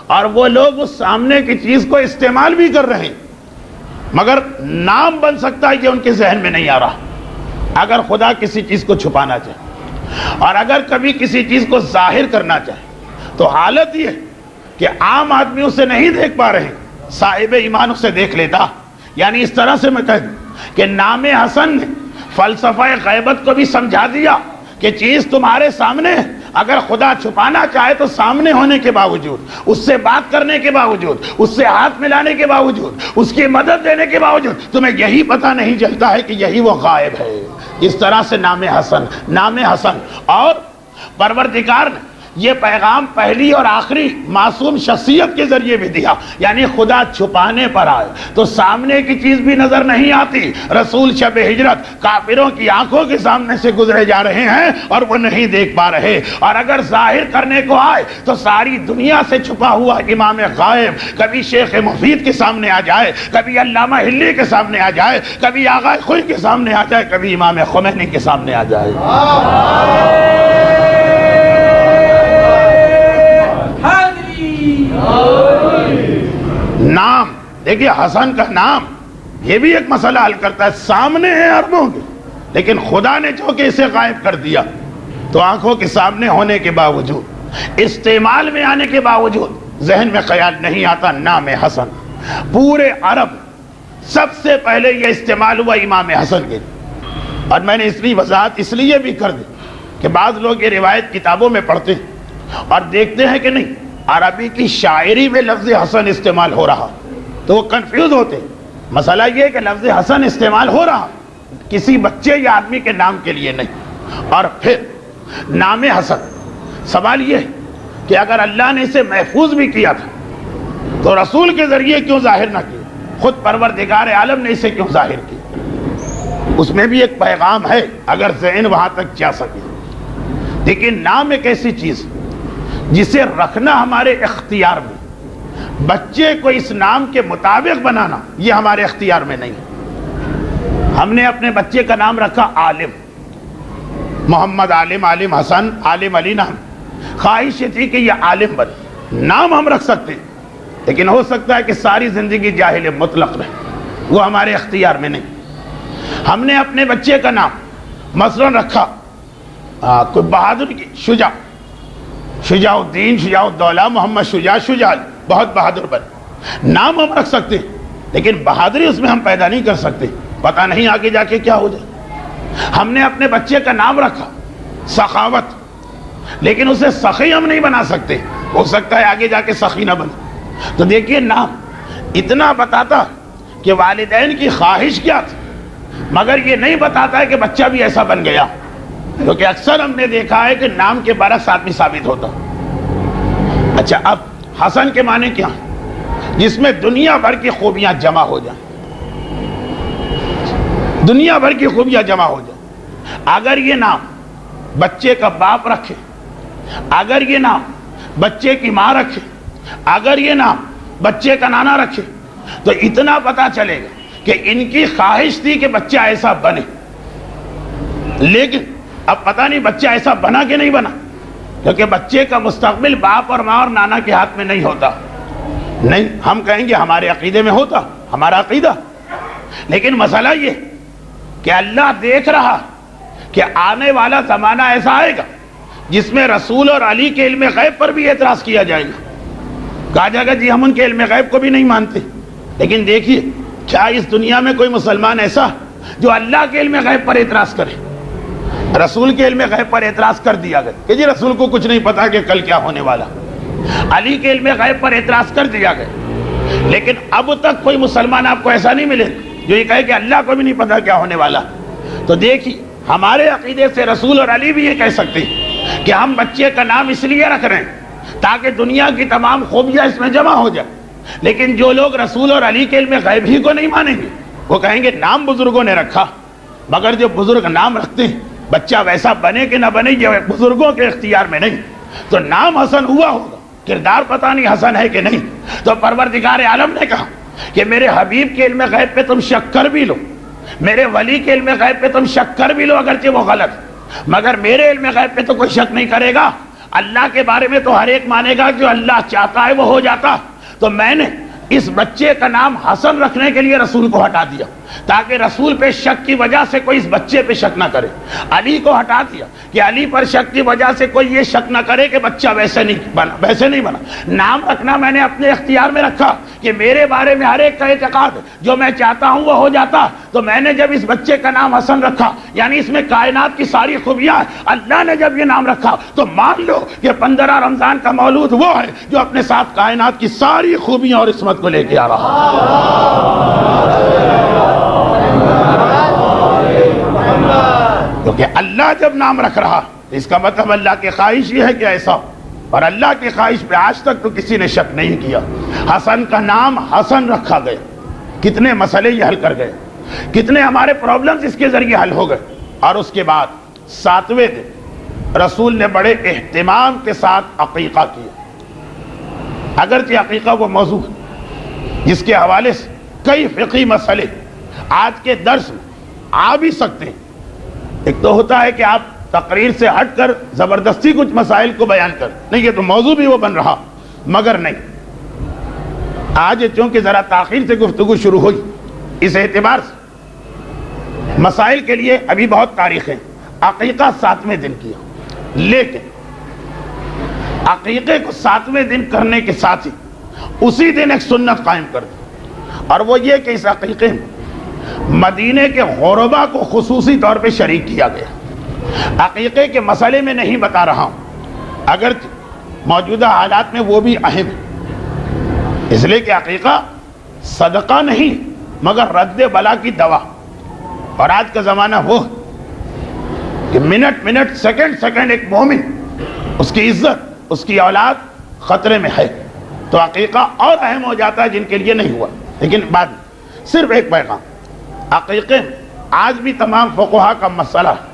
B: اور وہ لوگ اس سامنے کی چیز کو استعمال بھی کر رہے ہیں، مگر نام بن سکتا ہے کہ ان کے ذہن میں نہیں آ رہا. اگر خدا کسی چیز کو چھپانا چاہے اور اگر کبھی کسی چیز کو ظاہر کرنا چاہے تو حالت یہ کہ عام آدمی اسے نہیں دیکھ پا رہے، صاحب ایمان اسے دیکھ لیتا. یعنی اس طرح سے میں کہہ دوں کہ نام حسن نے فلسفہ غیبت کو بھی سمجھا دیا کہ چیز تمہارے سامنے ہے، اگر خدا چھپانا چاہے تو سامنے ہونے کے باوجود، اس سے بات کرنے کے باوجود، اس سے ہاتھ ملانے کے باوجود، اس کی مدد دینے کے باوجود تمہیں یہی پتہ نہیں چلتا ہے کہ یہی وہ غائب ہے. اس طرح سے نام حسن اور پروردگار نے یہ پیغام پہلی اور آخری معصوم شخصیت کے ذریعے بھی دیا. یعنی خدا چھپانے پر آئے تو سامنے کی چیز بھی نظر نہیں آتی. رسول شب ہجرت کافروں کی آنکھوں کے سامنے سے گزرے جا رہے ہیں اور وہ نہیں دیکھ پا رہے، اور اگر ظاہر کرنے کو آئے تو ساری دنیا سے چھپا ہوا امام غائب کبھی شیخ مفید کے سامنے آ جائے، کبھی علامہ ہلی کے سامنے آ جائے، کبھی آغا خوئی کے سامنے آ جائے، کبھی امام خمینی کے سامنے آ جائے. نام دیکھیے، حسن کا نام یہ بھی ایک مسئلہ حل کرتا ہے. سامنے ہے عربوں کے، لیکن خدا نے جو کہ اسے غائب کر دیا تو آنکھوں کے سامنے ہونے کے باوجود، استعمال میں آنے کے باوجود ذہن میں خیال نہیں آتا نام حسن. پورے عرب سب سے پہلے یہ استعمال ہوا امام حسن کے. اور میں نے اس لیے وضاحت اس لیے بھی کر دی کہ بعض لوگ یہ روایت کتابوں میں پڑھتے ہیں اور دیکھتے ہیں کہ نہیں عربی کی شاعری میں لفظ حسن استعمال ہو رہا تو وہ کنفیوز ہوتے ہیں. مسئلہ یہ ہے کہ لفظ حسن استعمال ہو رہا کسی بچے یا آدمی کے نام کے لیے نہیں. اور پھر نام حسن، سوال یہ ہے کہ اگر اللہ نے اسے محفوظ بھی کیا تھا تو رسول کے ذریعے کیوں ظاہر نہ کیا؟ خود پروردگار عالم نے اسے کیوں ظاہر کیا؟ اس میں بھی ایک پیغام ہے اگر ذہن وہاں تک جا سکے. لیکن نام ایک ایسی چیز جسے رکھنا ہمارے اختیار میں، بچے کو اس نام کے مطابق بنانا یہ ہمارے اختیار میں نہیں. ہم نے اپنے بچے کا نام رکھا عالم، محمد عالم، عالم حسن، عالم علی نام. خواہش یہ تھی کہ یہ عالم بنے. نام ہم رکھ سکتے ہیں لیکن ہو سکتا ہے کہ ساری زندگی جاہل مطلق رہے، وہ ہمارے اختیار میں نہیں. ہم نے اپنے بچے کا نام مثلا رکھا کوئی بہادر کی، شجاع الدین، شجاع الدولہ، محمد شجاع، بہت بہادر بنے. نام ہم رکھ سکتے ہیں لیکن بہادری اس میں ہم پیدا نہیں کر سکتے، پتہ نہیں آگے جا کے کیا ہو جائے. ہم نے اپنے بچے کا نام رکھا سخاوت، لیکن اسے سخی ہم نہیں بنا سکتے، ہو سکتا ہے آگے جا کے سخی نہ بنے. تو دیکھیے نام اتنا بتاتا کہ والدین کی خواہش کیا تھی، مگر یہ نہیں بتاتا ہے کہ بچہ بھی ایسا بن گیا، کیونکہ اکثر ہم نے دیکھا ہے کہ نام کے برعکس آدمی ثابت ہوتا۔ اچھا، اب حسن کے معنی کیا ہیں؟ جس میں دنیا بھر کی خوبیاں جمع ہو جائیں، دنیا بھر کی خوبیاں جمع ہو جائیں۔ اگر یہ نام بچے کا باپ رکھے، اگر یہ نام بچے کی ماں رکھے، اگر یہ نام بچے کا نانا رکھے، تو اتنا پتا چلے گا کہ ان کی خواہش تھی کہ بچہ ایسا بنے، لیکن اب پتہ نہیں بچہ ایسا بنا کہ نہیں بنا، کیونکہ بچے کا مستقبل باپ اور ماں اور نانا کے ہاتھ میں نہیں ہوتا۔ نہیں، ہم کہیں گے ہمارے عقیدے میں ہوتا، ہمارا عقیدہ، لیکن مسئلہ یہ کہ اللہ دیکھ رہا کہ آنے والا زمانہ ایسا آئے گا جس میں رسول اور علی کے علم غیب پر بھی اعتراض کیا جائے گا۔ کہا جائے گا جی ہم ان کے علم غیب کو بھی نہیں مانتے، لیکن دیکھیے کیا اس دنیا میں کوئی مسلمان ایسا جو اللہ کے علم غیب پر اعتراض کرے؟ رسول کے علم غیب پر اعتراض کر دیا گیا کہ جی رسول کو کچھ نہیں پتا کہ کل کیا ہونے والا، علی کے علم غیب پر اعتراض کر دیا گیا، لیکن اب تک کوئی مسلمان آپ کو ایسا نہیں ملے جو یہ کہے کہ اللہ کو بھی نہیں پتا کیا ہونے والا۔ تو دیکھیے ہمارے عقیدے سے رسول اور علی بھی یہ کہہ سکتے ہیں کہ ہم بچے کا نام اس لیے رکھ رہے ہیں تاکہ دنیا کی تمام خوبیاں اس میں جمع ہو جائے، لیکن جو لوگ رسول اور علی کے علم غیب ہی کو نہیں مانیں گے وہ کہیں گے نام بزرگوں نے رکھا، مگر جو بزرگ نام رکھتے ہیں بچہ ویسا بنے کہ نہ بنے یہ بزرگوں کے اختیار میں نہیں، تو نام حسن ہوا ہوگا، کردار پتہ نہیں حسن ہے کہ نہیں۔ تو پروردگار عالم نے کہا کہ میرے حبیب کے علم غیب پہ تم شک کر بھی لو، میرے ولی کے علم غیب پہ تم شک کر بھی لو اگرچہ وہ غلط، مگر میرے علم غیب پہ تو کوئی شک نہیں کرے گا۔ اللہ کے بارے میں تو ہر ایک مانے گا جو اللہ چاہتا ہے وہ ہو جاتا۔ تو میں نے اس بچے کا نام حسن رکھنے کے لیے رسول کو ہٹا دیا تاکہ رسول پہ شک کی وجہ سے کوئی اس بچے پہ شک نہ کرے، علی کو ہٹا دیا کہ علی پر شک کی وجہ سے کوئی یہ شک نہ کرے کہ بچہ ویسے نہیں بنا۔ نام رکھنا میں نے اپنے اختیار میں رکھا کہ میرے بارے میں ہر ایک کا اعتقاد جو میں چاہتا ہوں وہ ہو جاتا۔ تو میں نے جب اس بچے کا نام حسن رکھا، یعنی اس میں کائنات کی ساری خوبیاں ہیں، اللہ نے جب یہ نام رکھا تو مان لو کہ 15 رمضان کا مولود وہ ہے جو اپنے ساتھ کائنات کی ساری خوبیاں اور عصمت کو لے کے آ رہا کیونکہ اللہ جب نام رکھ رہا اس کا مطلب اللہ کی خواہش یہ ہے کہ ایسا، اور اللہ کی خواہش پہ آج تک تو کسی نے شک نہیں کیا۔ حسن کا نام حسن رکھا گیا، کتنے مسئلے یہ حل کر گئے، کتنے ہمارے پرابلمز اس کے ذریعے حل ہو گئے۔ اور اس کے بعد 7ویں دن رسول نے بڑے اہتمام کے ساتھ عقیقہ کیا، اگرچہ عقیقہ وہ موضوع ہے جس کے حوالے سے کئی فقہی مسئلے آج کے درس میں آ بھی سکتے ہیں۔ ایک تو ہوتا ہے کہ آپ تقریر سے ہٹ کر زبردستی کچھ مسائل کو بیان کر، نہیں یہ تو موضوع بھی وہ بن رہا، مگر نہیں، آج چونکہ ذرا تاخیر سے گفتگو شروع ہوئی اس اعتبار سے مسائل کے لیے ابھی بہت تاریخیں۔ عقیقہ 7ویں دن کیا، لیکن عقیقے کو 7ویں دن کرنے کے ساتھ ہی اسی دن ایک سنت قائم کر دی، اور وہ یہ کہ اس عقیقے میں مدینے کے غربا کو خصوصی طور پہ شریک کیا گیا۔ عقیقے کے مسئلے میں نہیں بتا رہا ہوں، اگر موجودہ حالات میں وہ بھی اہم ہے، اس لیے کہ عقیقہ صدقہ نہیں مگر رد بلا کی دوا، اور آج کا زمانہ وہ کہ منٹ سیکنڈ ایک مومن، اس کی عزت، اس کی اولاد خطرے میں ہے، تو عقیقہ اور اہم ہو جاتا ہے جن کے لیے نہیں ہوا۔ لیکن بعد میں صرف ایک پیغام، عقیقے آج بھی تمام فقہا کا مسئلہ ہے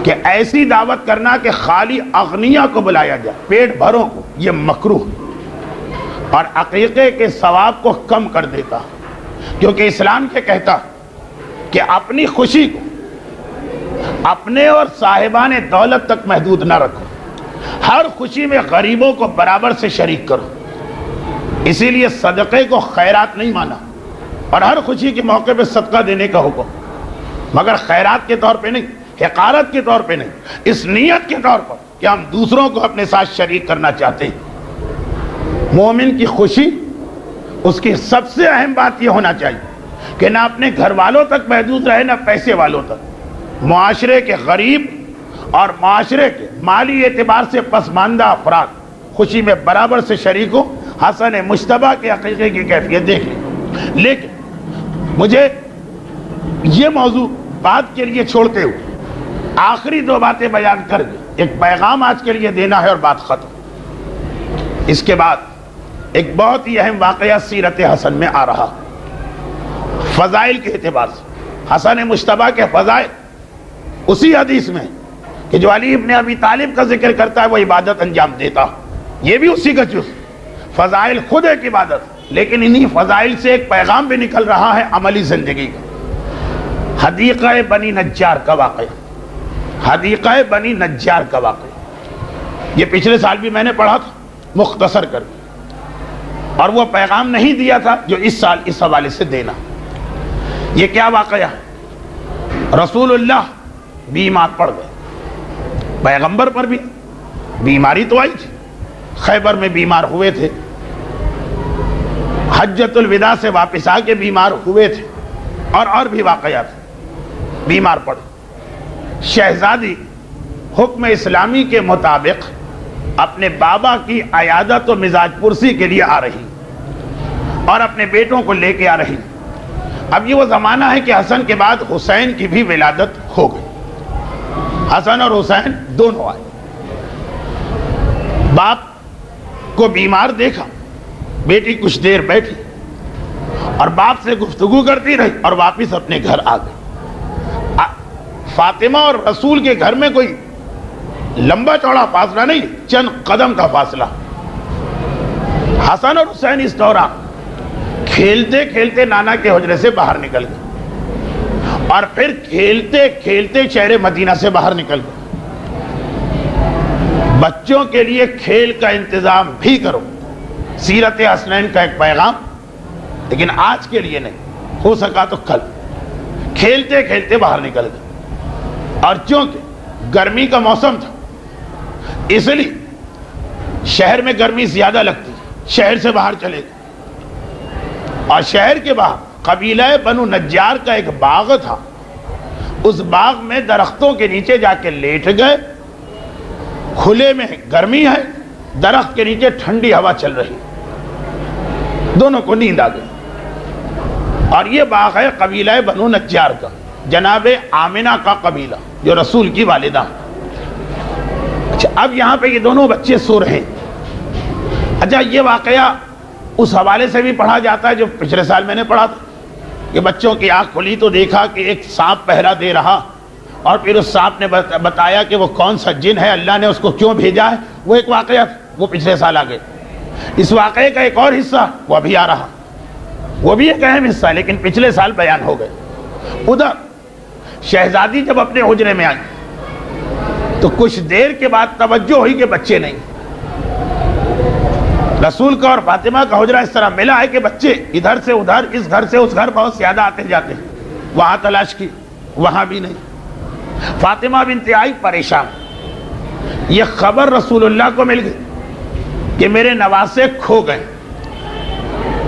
B: کہ ایسی دعوت کرنا کہ خالی اغنیاء کو بلایا جائے، پیٹ بھروں کو، یہ مکروہ اور عقیقے کے ثواب کو کم کر دیتا، کیونکہ اسلام یہ کہتا کہ اپنی خوشی کو اپنے اور صاحبان دولت تک محدود نہ رکھو، ہر خوشی میں غریبوں کو برابر سے شریک کرو۔ اسی لیے صدقے کو خیرات نہیں مانا، اور ہر خوشی کے موقع پہ صدقہ دینے کا حکم، مگر خیرات کے طور پہ نہیں، حقارت کے طور پہ نہیں، اس نیت کے طور پر کہ ہم دوسروں کو اپنے ساتھ شریک کرنا چاہتے ہیں۔ مومن کی خوشی، اس کی سب سے اہم بات یہ ہونا چاہیے کہ نہ اپنے گھر والوں تک محدود رہے نہ پیسے والوں تک، معاشرے کے غریب اور معاشرے کے مالی اعتبار سے پسماندہ افراد خوشی میں برابر سے شریک ہو، حسن مجتبیٰ کے عقیقے کی کیفیت دیکھ لیں. لیکن مجھے یہ موضوع بات کے لیے چھوڑتے ہوئے آخری 2 باتیں بیان کر کے ایک پیغام آج کے لیے دینا ہے اور بات ختم. اس کے بعد ایک بہت ہی اہم واقعہ سیرت حسن میں آ رہا. فضائل کے اعتبار سے حسن مجتبیٰ کے فضائل اسی حدیث میں کہ جو علی ابن ابی طالب کا ذکر کرتا ہے وہ عبادت انجام دیتا، یہ بھی اسی کا جز. فضائل خود ایک عبادت، لیکن انہی فضائل سے ایک پیغام بھی نکل رہا ہے عملی زندگی کا. حدیقہ بنی نجار کا واقعہ، حدیقہ بنی نجار کا واقعہ یہ پچھلے سال بھی میں نے پڑھا تھا مختصر کر کے، اور وہ پیغام نہیں دیا تھا جو اس سال اس حوالے سے دینا. یہ کیا واقعہ ہے؟ رسول اللہ بیمار پڑ گئے. پیغمبر پر بھی بیماری تو آئی تھی، خیبر میں بیمار ہوئے تھے، حجۃ الوداع سے واپس آ کے بیمار ہوئے تھے، اور بھی واقعات. بیمار پڑے. شہزادی حکم اسلامی کے مطابق اپنے بابا کی عیادت و مزاج پرسی کے لیے آ رہی اور اپنے بیٹوں کو لے کے آ رہی. اب یہ وہ زمانہ ہے کہ حسن کے بعد حسین کی بھی ولادت ہو گئی. حسن اور حسین دونوں آئے. باپ کو بیمار دیکھا، بیٹی کچھ دیر بیٹھی اور باپ سے گفتگو کرتی رہی اور واپس اپنے گھر آ گئی. فاطمہ اور رسول کے گھر میں کوئی لمبا چوڑا فاصلہ نہیں، چند قدم کا فاصلہ. حسن اور حسین اس دوران کھیلتے کھیلتے نانا کے حجرے سے باہر نکل گئے اور پھر کھیلتے کھیلتے شہر مدینہ سے باہر نکل گئے. بچوں کے لیے کھیل کا انتظام بھی کرو، سیرت حسنین کا ایک پیغام، لیکن آج کے لیے نہیں، ہو سکا تو کل. کھیلتے کھیلتے باہر نکل گئے اور چونکہ گرمی کا موسم تھا اس لیے شہر میں گرمی زیادہ لگتی، شہر سے باہر چلے گئے. اور شہر کے باہر قبیلہ بنو نجار کا ایک باغ تھا، اس باغ میں درختوں کے نیچے جا کے لیٹ گئے. کھلے میں گرمی ہے، درخت کے نیچے ٹھنڈی ہوا چل رہی، دونوں کو نیند آ گئی. اور یہ باغ ہے قبیلہ بنو نجار کا، جناب آمنہ کا قبیلہ جو رسول کی والدہ. اچھا، اب یہاں پہ یہ دونوں بچے سو رہے ہیں. اچھا، یہ واقعہ اس حوالے سے بھی پڑھا جاتا ہے جو پچھلے سال میں نے پڑھا تھا کہ بچوں کی آنکھ کھلی تو دیکھا کہ ایک سانپ پہرا دے رہا، اور پھر اس سانپ نے بتایا کہ وہ کون سا جن ہے، اللہ نے اس کو کیوں بھیجا ہے. وہ ایک واقعہ وہ پچھلے سال آ گئے. اس واقعے کا ایک اور حصہ وہ ابھی آ رہا، وہ بھی ایک اہم حصہ لیکن پچھلے سال بیان ہو گئے. ادھر شہزادی جب اپنے حجرے میں آئی تو کچھ دیر کے بعد توجہ ہوئی کہ بچے نہیں. رسول کا اور فاطمہ کا حجرہ اس طرح ملا ہے کہ بچے ادھر سے ادھر، اس گھر سے اس گھر بہت زیادہ آتے جاتے ہیں. وہاں تلاش کی، وہاں بھی نہیں. فاطمہ بنت آئی پریشان. یہ خبر رسول اللہ کو مل گئی کہ میرے نواسے کھو گئے.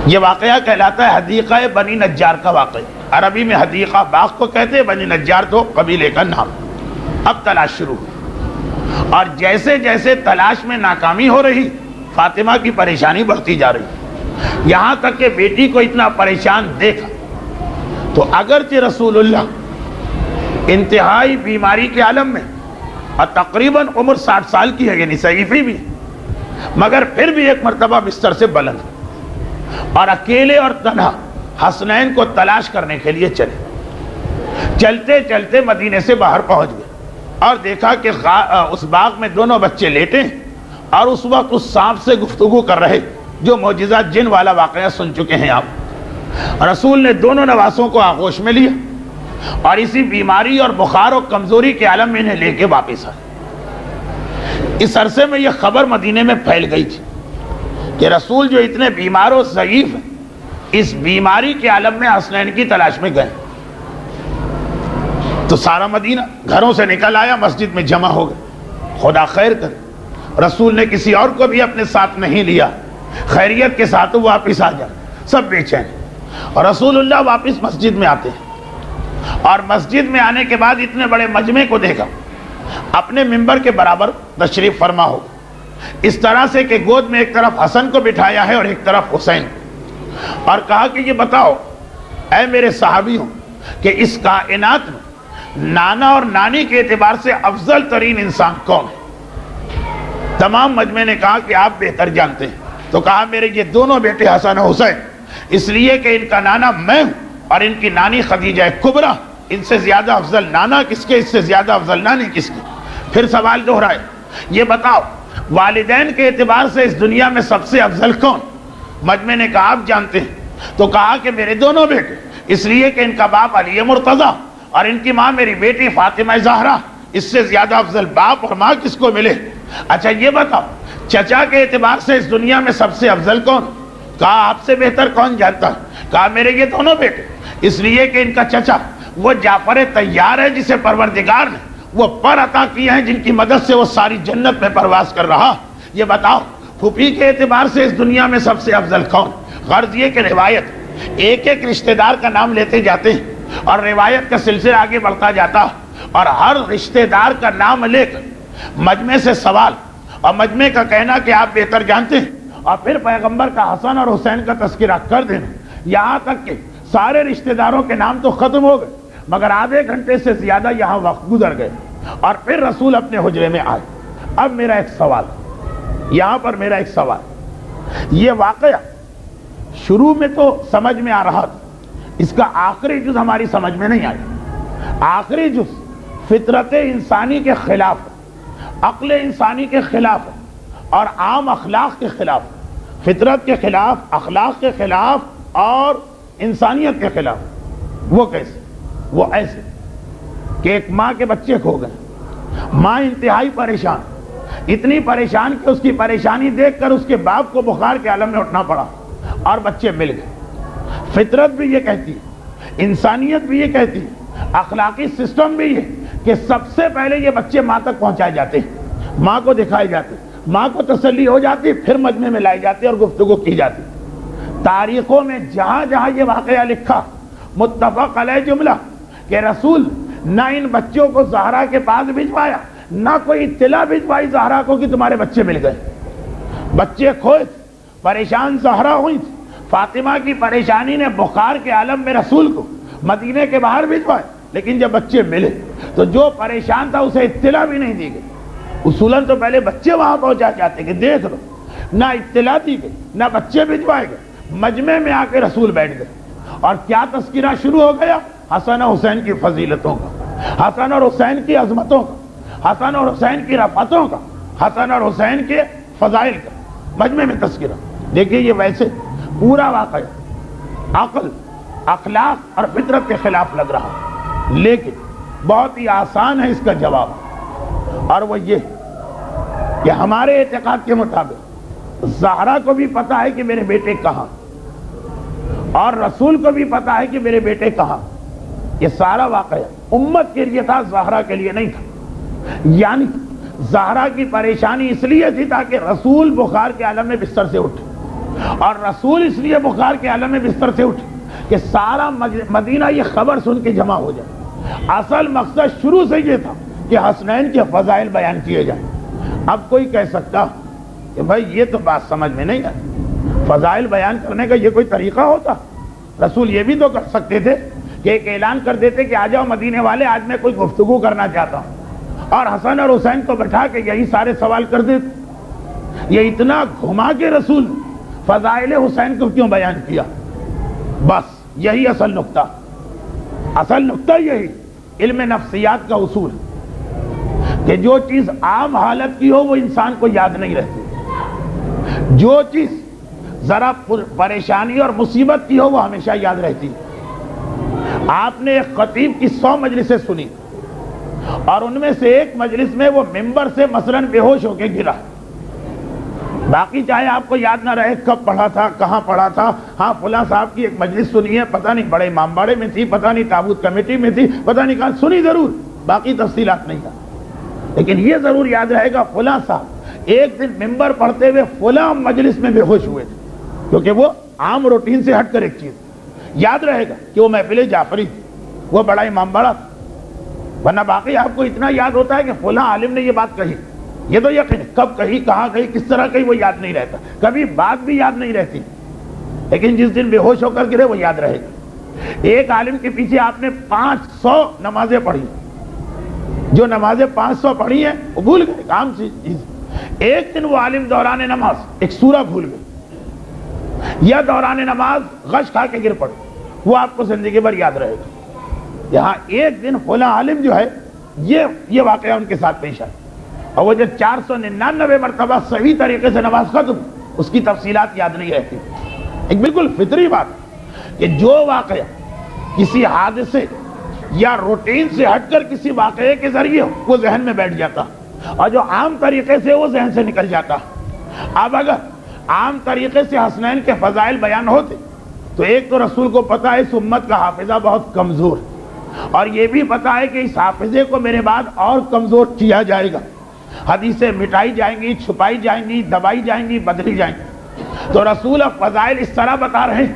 B: یہ واقعہ کہلاتا ہے حدیقہ بنی نجار کا واقعہ. عربی میں حدیقہ باغ کو کہتے ہیں، بنی نجار تو قبیلے کا نام. اب تلاش شروع ہوئی اور جیسے جیسے تلاش میں ناکامی ہو رہی فاطمہ کی پریشانی بڑھتی جا رہی، یہاں تک کہ بیٹی کو اتنا پریشان دیکھا تو اگرچہ رسول اللہ انتہائی بیماری کے عالم میں اور تقریباً عمر 60 سال کی ہے، یعنی ضعیفی بھی، مگر پھر بھی ایک مرتبہ بستر سے بلند اور اکیلے اور تنہا حسنین کو تلاش کرنے کے لیے چلے. چلتے چلتے مدینے سے باہر پہنچ گئے اور دیکھا کہ اس باغ میں دونوں بچے لیٹے ہیں اور اس وقت اس سانپ سے گفتگو کر رہے جو معجزہ جن والا واقعہ سن چکے ہیں آپ. رسول نے دونوں نواسوں کو آغوش میں لیا اور اسی بیماری اور بخار و کمزوری کے عالم میں انہیں لے کے واپس آئے. اس عرصے میں یہ خبر مدینے میں پھیل گئی تھی کہ رسول جو اتنے بیمار و ضعیف ہیں، اس بیماری کے عالم میں حسنین کی تلاش میں گئے. تو سارا مدینہ گھروں سے نکل آیا، مسجد میں جمع ہو گئے. خدا خیر کرے، رسول نے کسی اور کو بھی اپنے ساتھ نہیں لیا، خیریت کے ساتھ واپس آ جائے. سب بے چین. اور رسول اللہ واپس مسجد میں آتے ہیں اور مسجد میں آنے کے بعد اتنے بڑے مجمع کو دیکھا، اپنے منبر کے برابر تشریف فرما ہو. اس طرح سے کہ گود میں ایک طرف حسن کو بٹھایا ہے اور ایک طرف حسین، اور کہا کہ یہ بتاؤ اے میرے صحابیوں کہ اس کائنات میں نانا اور نانی کے اعتبار سے افضل ترین انسان کون ہے؟ تمام مجمع نے کہا کہ آپ بہتر جانتے ہیں۔ تو کہا میرے یہ دونوں بیٹے حسن و حسین، اس لیے کہ ان کا نانا میں ہوں اور ان کی نانی خدیجہ کبریٰ، ان سے زیادہ افضل نانا کس کے، اس سے زیادہ افضل نانی کس کی؟ پھر سوال دہرائے، یہ بتاؤ والدین کے اعتبار سے اس دنیا میں سب سے افضل کون؟ مجمع نے کہا آپ جانتے ہیں۔ تو کہا کہ میرے دونوں بیٹے، اس لیے کہ ان کا باپ علی مرتضیٰ اور ان کی ماں میری بیٹی فاطمہ زہرا، اس سے زیادہ افضل باپ اور ماں کس کو ملے؟ اچھا یہ بتاؤ چچا کے اعتبار سے اس دنیا میں سب سے افضل کون؟ کہا آپ سے بہتر کون جانتا ہے؟ کہا میرے یہ دونوں بیٹے، اس لیے کہ ان کا چچا وہ جعفر طیار ہے جسے پروردگار نے وہ پر عطا کیے ہیں، جن کی مدد سے وہ ساری جنت میں پرواز کر رہا۔ یہ بتاؤ پھوپھی کے اعتبار سے اس دنیا میں سب سے افضل کون؟ غرض یہ کہ روایت ایک ایک رشتہ دار کا نام لیتے جاتے ہیں اور روایت کا سلسلہ آگے بڑھتا جاتا، اور ہر رشتہ دار کا نام لے کر مجمع سے سوال اور مجمع کا کہنا کہ آپ بہتر جانتے ہیں، اور پھر پیغمبر کا حسن اور حسین کا تذکرہ کر دینا، یہاں تک کہ سارے رشتہ داروں کے نام تو ختم ہو گئے مگر آدھے گھنٹے سے زیادہ یہاں وقت گزر گئے، اور پھر رسول اپنے حجرے میں آئے۔ اب میرا ایک سوال، یہاں پر میرا ایک سوال، یہ واقعہ شروع میں تو سمجھ میں آ رہا تھا، اس کا آخری جز ہماری سمجھ میں نہیں آئی۔ آخری جز فطرت انسانی کے خلاف ہے، عقل انسانی کے خلاف ہے اور عام اخلاق کے خلاف، فطرت کے خلاف، اخلاق کے خلاف اور انسانیت کے خلاف۔ وہ کیسے؟ وہ ایسے کہ ایک ماں کے بچے کھو گئے، ماں انتہائی پریشان، اتنی پریشان کہ اس کی پریشانی دیکھ کر اس کے باپ کو بخار کے عالم میں اٹھنا پڑا اور بچے مل گئے۔ فطرت بھی یہ کہتی ہے، انسانیت بھی یہ کہتی ہے، اخلاقی سسٹم بھی یہ کہ سب سے پہلے یہ بچے ماں تک پہنچائے جاتے ہیں، ماں کو دکھائے جاتے، ماں کو تسلی ہو جاتی، پھر مجمع میں لائی جاتی اور گفتگو کی جاتی۔ تاریخوں میں جہاں جہاں یہ واقعہ لکھا، متفق علیہ جملہ کہ رسول نہ ان بچوں کو زہرا کے پاس بھجوایا، نہ کوئی اطلاع بھجوائی زہرا کو کہ تمہارے بچے مل گئے۔ بچے کھوئے، پریشان زہرا ہوئی تھی، فاطمہ کی پریشانی نے بخار کے عالم میں رسول کو مدینے کے باہر بھجوائے، لیکن جب بچے ملے تو جو پریشان تھا اسے اطلاع بھی نہیں دی گئی۔ اصولاً تو پہلے بچے وہاں پہنچا جاتے کہ دیکھ لو، نہ اطلاع دی گئی، نہ بچے بھجوائے گئے، مجمع میں آ کے رسول بیٹھ گئے، اور کیا تذکرہ شروع ہو گیا؟ حسن و حسین کی فضیلتوں کا، حسن اور حسین کی عظمتوں کا، حسن اور حسین کی رفعتوں کا، حسن اور حسین کے فضائل کا، مجمع میں تذکرہ۔ دیکھیے یہ ویسے پورا واقعہ عقل، اخلاق اور فطرت کے خلاف لگ رہا، لیکن بہت ہی آسان ہے اس کا جواب، اور وہ یہ کہ ہمارے اعتقاد کے مطابق زہرا کو بھی پتا ہے کہ میرے بیٹے کہاں، اور رسول کو بھی پتا ہے کہ میرے بیٹے کہاں۔ یہ سارا واقعہ امت کے لیے تھا، زہرا کے لیے نہیں تھا۔ یعنی زہرا کی پریشانی اس لیے تھی تاکہ رسول بخار کے عالم میں بستر سے اٹھے، اور رسول اس لیے بخار کے عالم میں بستر سے اٹھے کہ سارا مدینہ یہ خبر سن کے جمع ہو جائے۔ اصل مقصد شروع سے یہ تھا کہ حسنین کے فضائل بیان کیے جائیں۔ اب کوئی کہہ سکتا کہ بھائی یہ تو بات سمجھ میں نہیں آئی، فضائل بیان کرنے کا یہ کوئی طریقہ ہوتا؟ رسول یہ بھی تو کر سکتے تھے کہ ایک اعلان کر دیتے کہ آ جاؤ مدینے والے، آج میں کوئی گفتگو کرنا چاہتا ہوں، اور حسن اور حسین کو بٹھا کے یہی سارے سوال کر دیتے۔ یہ اتنا گھما کے رسول فضائل حسین کو کیوں بیان کیا؟ بس یہی اصل نقطہ، اصل نقطہ یہی علم نفسیات کا اصول کہ جو چیز عام حالت کی ہو وہ انسان کو یاد نہیں رہتی، جو چیز ذرا پریشانی اور مصیبت کی ہو وہ ہمیشہ یاد رہتی۔ آپ نے ایک خطیب کی 100 مجلسیں سنی، اور ان میں سے ایک مجلس میں وہ ممبر سے مثلاً بے ہوش ہو کے گرا، باقی چاہے آپ کو یاد نہ رہے کب پڑھا تھا، کہاں پڑھا تھا، ہاں فلاں صاحب کی ایک مجلس سنی ہے، پتہ نہیں بڑے امام باڑے میں تھی، پتہ نہیں تابوت کمیٹی میں تھی، پتہ نہیں کہاں سنی، ضرور باقی تفصیلات نہیں تھا، لیکن یہ ضرور یاد رہے گا فلاں صاحب ایک دن ممبر پڑھتے ہوئے فلاں مجلس میں بے ہوش ہوئے تھے، کیونکہ وہ عام روٹین سے ہٹ کر ایک چیز یاد رہے گا کہ وہ محفل جعفری تھی، وہ بڑا امام باڑا تھا، ورنہ باقی آپ کو اتنا یاد ہوتا ہے کہ فلاں عالم نے یہ بات کہی، یہ تو یقین ہے، کب کہیں کہاں کہیں کس طرح کہیں وہ یاد نہیں رہتا، کبھی بات بھی یاد نہیں رہتی، لیکن جس دن بے ہوش ہو کر گرے وہ یاد رہے گا۔ ایک عالم کے پیچھے آپ نے 500 نمازیں پڑھی، جو نمازیں 500 پڑھی ہیں وہ بھول گئے، عام سی چیز۔ ایک دن وہ عالم دوران نماز ایک سورہ بھول گئے، یا دوران نماز غش کھا کے گر پڑے، وہ آپ کو زندگی بھر یاد رہے گا۔ یہاں ایک دن فلاں عالم جو ہے یہ واقعہ ان کے ساتھ پیش آیا، اور وہ جو 499 مرتبہ صحیح طریقے سے نماز ختم، اس کی تفصیلات یاد نہیں رہتی۔ ایک بالکل فطری بات کہ جو واقعہ کسی حادثے یا روٹین سے ہٹ کر کسی واقعے کے ذریعے وہ ذہن میں بیٹھ جاتا، اور جو عام طریقے سے وہ ذہن سے نکل جاتا۔ اب اگر عام طریقے سے حسنین کے فضائل بیان ہوتے تو ایک تو رسول کو پتا ہے اس امت کا حافظہ بہت کمزور، اور یہ بھی پتا ہے کہ اس حافظے کو میرے بعد اور کمزور کیا جائے گا، حدیثیں مٹائی جائیں گی، چھپائی جائیں گی، دبائی جائیں گی، بدلی جائیں گی۔ تو رسول اب فضائل اس طرح بتا رہے ہیں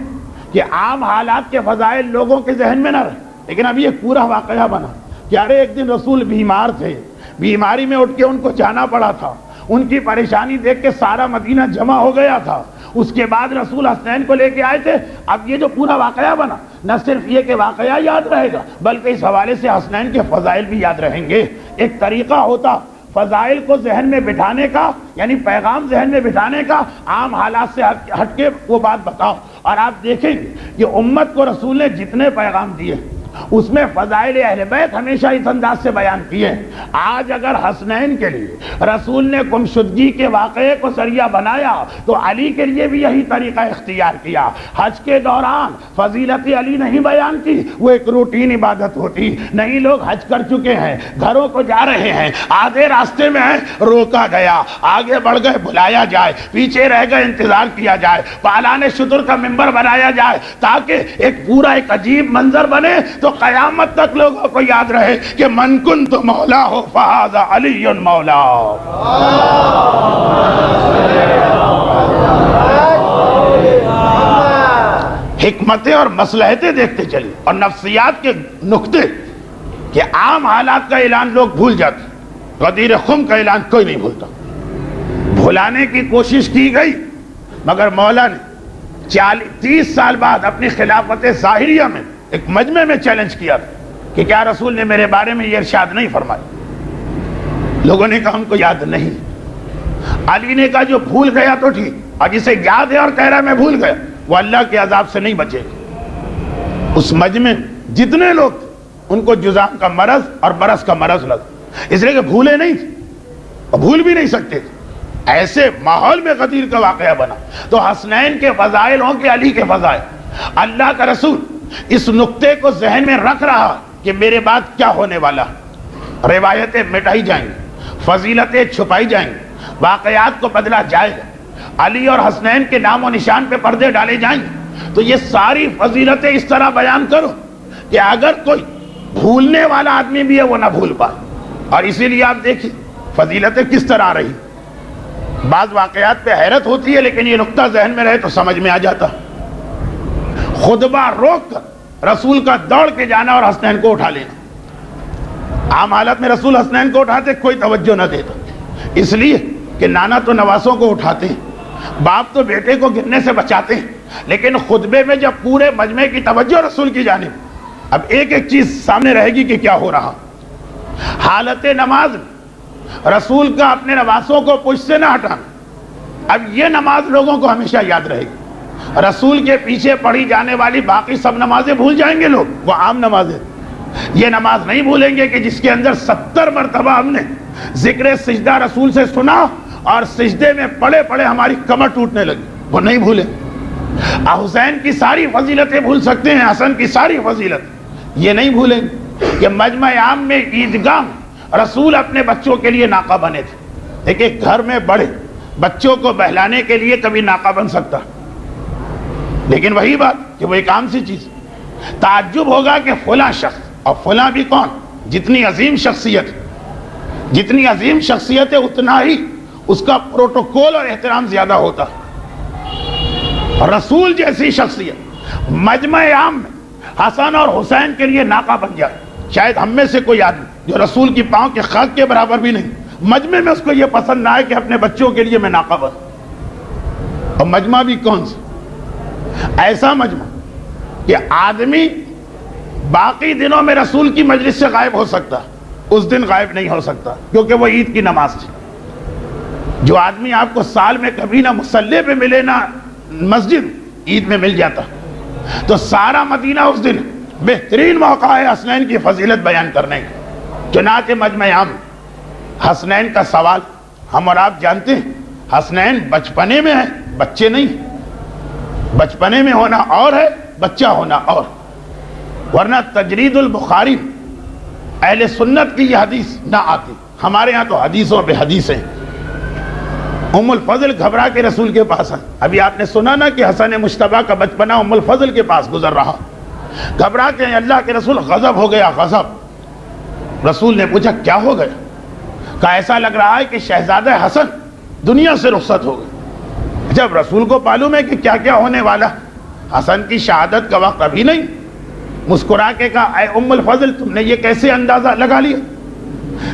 B: کہ عام حالات کے فضائل لوگوں کے ذہن میں نہ رہے، لیکن اب یہ پورا واقعہ بنا کہ ارے ایک دن رسول بیمار تھے، بیماری میں اٹھ کے ان کو جانا پڑا تھا، ان کی پریشانی دیکھ کے سارا مدینہ جمع ہو گیا تھا، اس کے بعد رسول حسنین کو لے کے آئے تھے۔ اب یہ جو پورا واقعہ بنا، نہ صرف یہ کہ واقعہ یاد رہے گا بلکہ اس حوالے سے حسنین کے فضائل بھی یاد رہیں گے۔ ایک طریقہ ہوتا فضائل کو ذہن میں بٹھانے کا، یعنی پیغام ذہن میں بٹھانے کا، عام حالات سے ہٹ کے وہ بات بتاؤ، اور آپ دیکھیں گے کہ امت کو رسول نے جتنے پیغام دیے اس میں فضائل اہل بیت ہمیشہ اس انداز سے بیان کیے۔ آج اگر حسنین کے لیے رسول نے گمشدگی کے واقعے کو ذریعہ بنایا تو علی کے لیے بھی یہی طریقہ اختیار کیا۔ حج کے دوران فضیلت علی نہیں بیان کی، وہ ایک روٹین عبادت ہوتی، نہیں لوگ حج کر چکے ہیں، گھروں کو جا رہے ہیں، آدھے راستے میں ہیں، روکا گیا، آگے بڑھ گئے بلایا جائے، پیچھے رہ گئے انتظار کیا جائے، پالان شتر کا منبر بنایا جائے، تاکہ ایک پورا ایک عجیب منظر بنے تو قیامت تک لوگوں کو یاد رہے کہ من کنت مولا ہو فہذا علی مولا۔ حکمتیں اور مصلحتیں دیکھتے چلی اور نفسیات کے نقطے کہ عام حالات کا اعلان لوگ بھول جاتے، غدیر خم کا اعلان کوئی نہیں بھولتا۔ بھلانے کی کوشش کی گئی مگر مولا نے 30 سال بعد اپنی خلافت ظاہریہ میں ایک مجمع میں چیلنج کیا کہ کیا رسول نے میرے بارے میں یہ ارشاد نہیں فرمایا؟ لوگوں نے کہا ہم کو یاد نہیں۔ علی نے کہا جو بھول گیا تو ٹھیک، اور جسے یاد ہے اور کہہ رہا ہے میں بھول گیا، وہ اللہ کے عذاب سے نہیں بچے گا۔ اس مجمع جتنے لوگ تھے ان کو جذام کا مرض اور برس کا مرض لگا، اس لیے کہ بھولے نہیں تھے اور بھول بھی نہیں سکتے تھے۔ ایسے ماحول میں غدیر کا واقعہ بنا تو حسنین کے فضائل ہوں کہ علی کے فضائل، اللہ کا رسول اس نقطے کو ذہن میں رکھ رہا کہ میرے بعد کیا ہونے والا، روایتیں مٹائی جائیں گی، فضیلتیں چھپائی جائیں گی، واقعات کو بدلا جائے گا، علی اور حسنین کے نام و نشان پہ پردے ڈالے جائیں گے۔ تو یہ ساری فضیلتیں اس طرح بیان کرو کہ اگر کوئی بھولنے والا آدمی بھی ہے وہ نہ بھول پائے۔ اور اسی لیے آپ دیکھیں فضیلتیں کس طرح آ رہی، بعض واقعات پہ حیرت ہوتی ہے لیکن یہ نقطہ ذہن میں رہے تو سمجھ میں آ جاتا۔ خطبہ روک کر رسول کا دوڑ کے جانا اور حسنین کو اٹھا لینا۔ عام حالت میں رسول حسنین کو اٹھاتے کوئی توجہ نہ دیتا، اس لیے کہ نانا تو نواسوں کو اٹھاتے ہیں، باپ تو بیٹے کو گرنے سے بچاتے ہیں، لیکن خطبے میں جب پورے مجمع کی توجہ رسول کی جانب، اب ایک ایک چیز سامنے رہے گی کہ کیا ہو رہا۔ حالت نماز میں رسول کا اپنے نواسوں کو پشت سے نہ ہٹانا، اب یہ نماز لوگوں کو ہمیشہ یاد رہے گی۔ رسول کے پیچھے پڑھی جانے والی باقی سب نمازیں بھول جائیں گے لوگ، وہ عام نمازیں، یہ نماز نہیں بھولیں گے کہ جس کے اندر 70 مرتبہ ہم نے ذکر سجدہ رسول سے سنا اور سجدے میں پڑے پڑے ہماری کمر ٹوٹنے لگی، وہ نہیں بھولے۔ حسین کی ساری فضیلتیں بھول سکتے ہیں، حسن کی ساری فضیلت یہ نہیں بھولیں گے کہ مجمع عام میں عیدگاہ میں رسول اپنے بچوں کے لیے ناقہ بنے تھے۔ ایک گھر میں بڑے بچوں کو بہلانے کے لیے کبھی ناقہ بن سکتا، لیکن وہی بات کہ وہ ایک عام سی چیز، تعجب ہوگا کہ فلاں شخص، اور فلاں بھی کون، جتنی عظیم شخصیت، جتنی عظیم شخصیت ہے اتنا ہی اس کا پروٹوکول اور احترام زیادہ ہوتا۔ رسول جیسی شخصیت مجمع عام میں حسن اور حسین کے لیے ناقہ بن جائے، شاید ہم میں سے کوئی آدمی جو رسول کی پاؤں کے خاک کے برابر بھی نہیں مجمع میں اس کو یہ پسند نہ آئے کہ اپنے بچوں کے لیے میں ناقہ بنوں، اور مجمع بھی کون سا؟ ایسا مجمع کہ آدمی باقی دنوں میں رسول کی مجلس سے غائب ہو سکتا، اس دن غائب نہیں ہو سکتا، کیونکہ وہ عید کی نماز تھی۔ جو آدمی آپ کو سال میں کبھی نہ مصلی پہ ملے نہ مسجد، عید میں مل جاتا، تو سارا مدینہ اس دن بہترین موقع ہے حسنین کی فضیلت بیان کرنے کا۔ چنانچہ مجمع عام حسنین کا سوال ہم اور آپ جانتے ہیں، حسنین بچپنے میں ہے، بچے نہیں۔ بچپنے میں ہونا اور ہے، بچہ ہونا اور، ورنہ تجرید البخاری اہل سنت کی یہ حدیث نہ آتی۔ ہمارے ہاں تو حدیثوں پہ حدیثیں۔ ام الفضل گھبرا کے رسول کے پاس آئے۔ ابھی آپ نے سنا نا کہ حسن مجتبیٰ کا بچپنا ام الفضل کے پاس گزر رہا۔ گھبرا کے اللہ کے رسول غضب ہو گیا، غضب۔ رسول نے پوچھا کیا ہو گیا؟ کہا ایسا لگ رہا ہے کہ شہزادہ حسن دنیا سے رخصت ہو گئے۔ جب رسول کو معلوم ہے کہ کیا کیا ہونے والا، حسن کی شہادت کا وقت ابھی نہیں، مسکرا کے کہا اے ام الفضل تم نے یہ کیسے اندازہ لگا لیا؟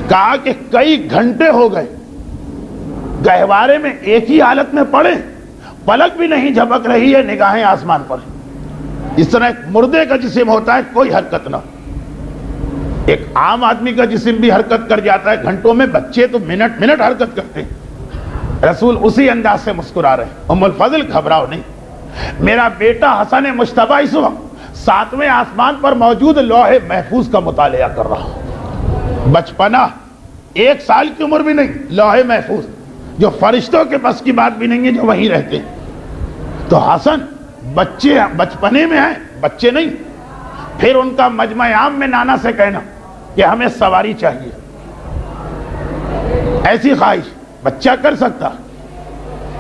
B: کہا کہ کئی گھنٹے ہو گئے گہوارے میں ایک ہی حالت میں پڑے، پلک بھی نہیں جھپک رہی ہے، نگاہیں آسمان پر۔ اس طرح ایک مردے کا جسم ہوتا ہے، کوئی حرکت نہ، ایک عام آدمی کا جسم بھی حرکت کر جاتا ہے گھنٹوں میں، بچے تو منٹ منٹ حرکت کرتے ہیں۔ رسول اسی انداز سے مسکرا رہے۔ ام الفضل گھبراؤ نہیں، میرا بیٹا حسن مجتبیٰ اس وقت 7ویں آسمان پر موجود لوح محفوظ کا مطالعہ کر رہا۔ بچپنا 1 سال کی عمر بھی نہیں، لوح محفوظ جو فرشتوں کے بس کی بات بھی نہیں ہے، جو وہیں رہتے ہیں۔ تو حسن بچے بچپنے میں ہیں، بچے نہیں۔ پھر ان کا مجمع عام میں نانا سے کہنا کہ ہمیں سواری چاہیے، ایسی خواہش بچہ کر سکتا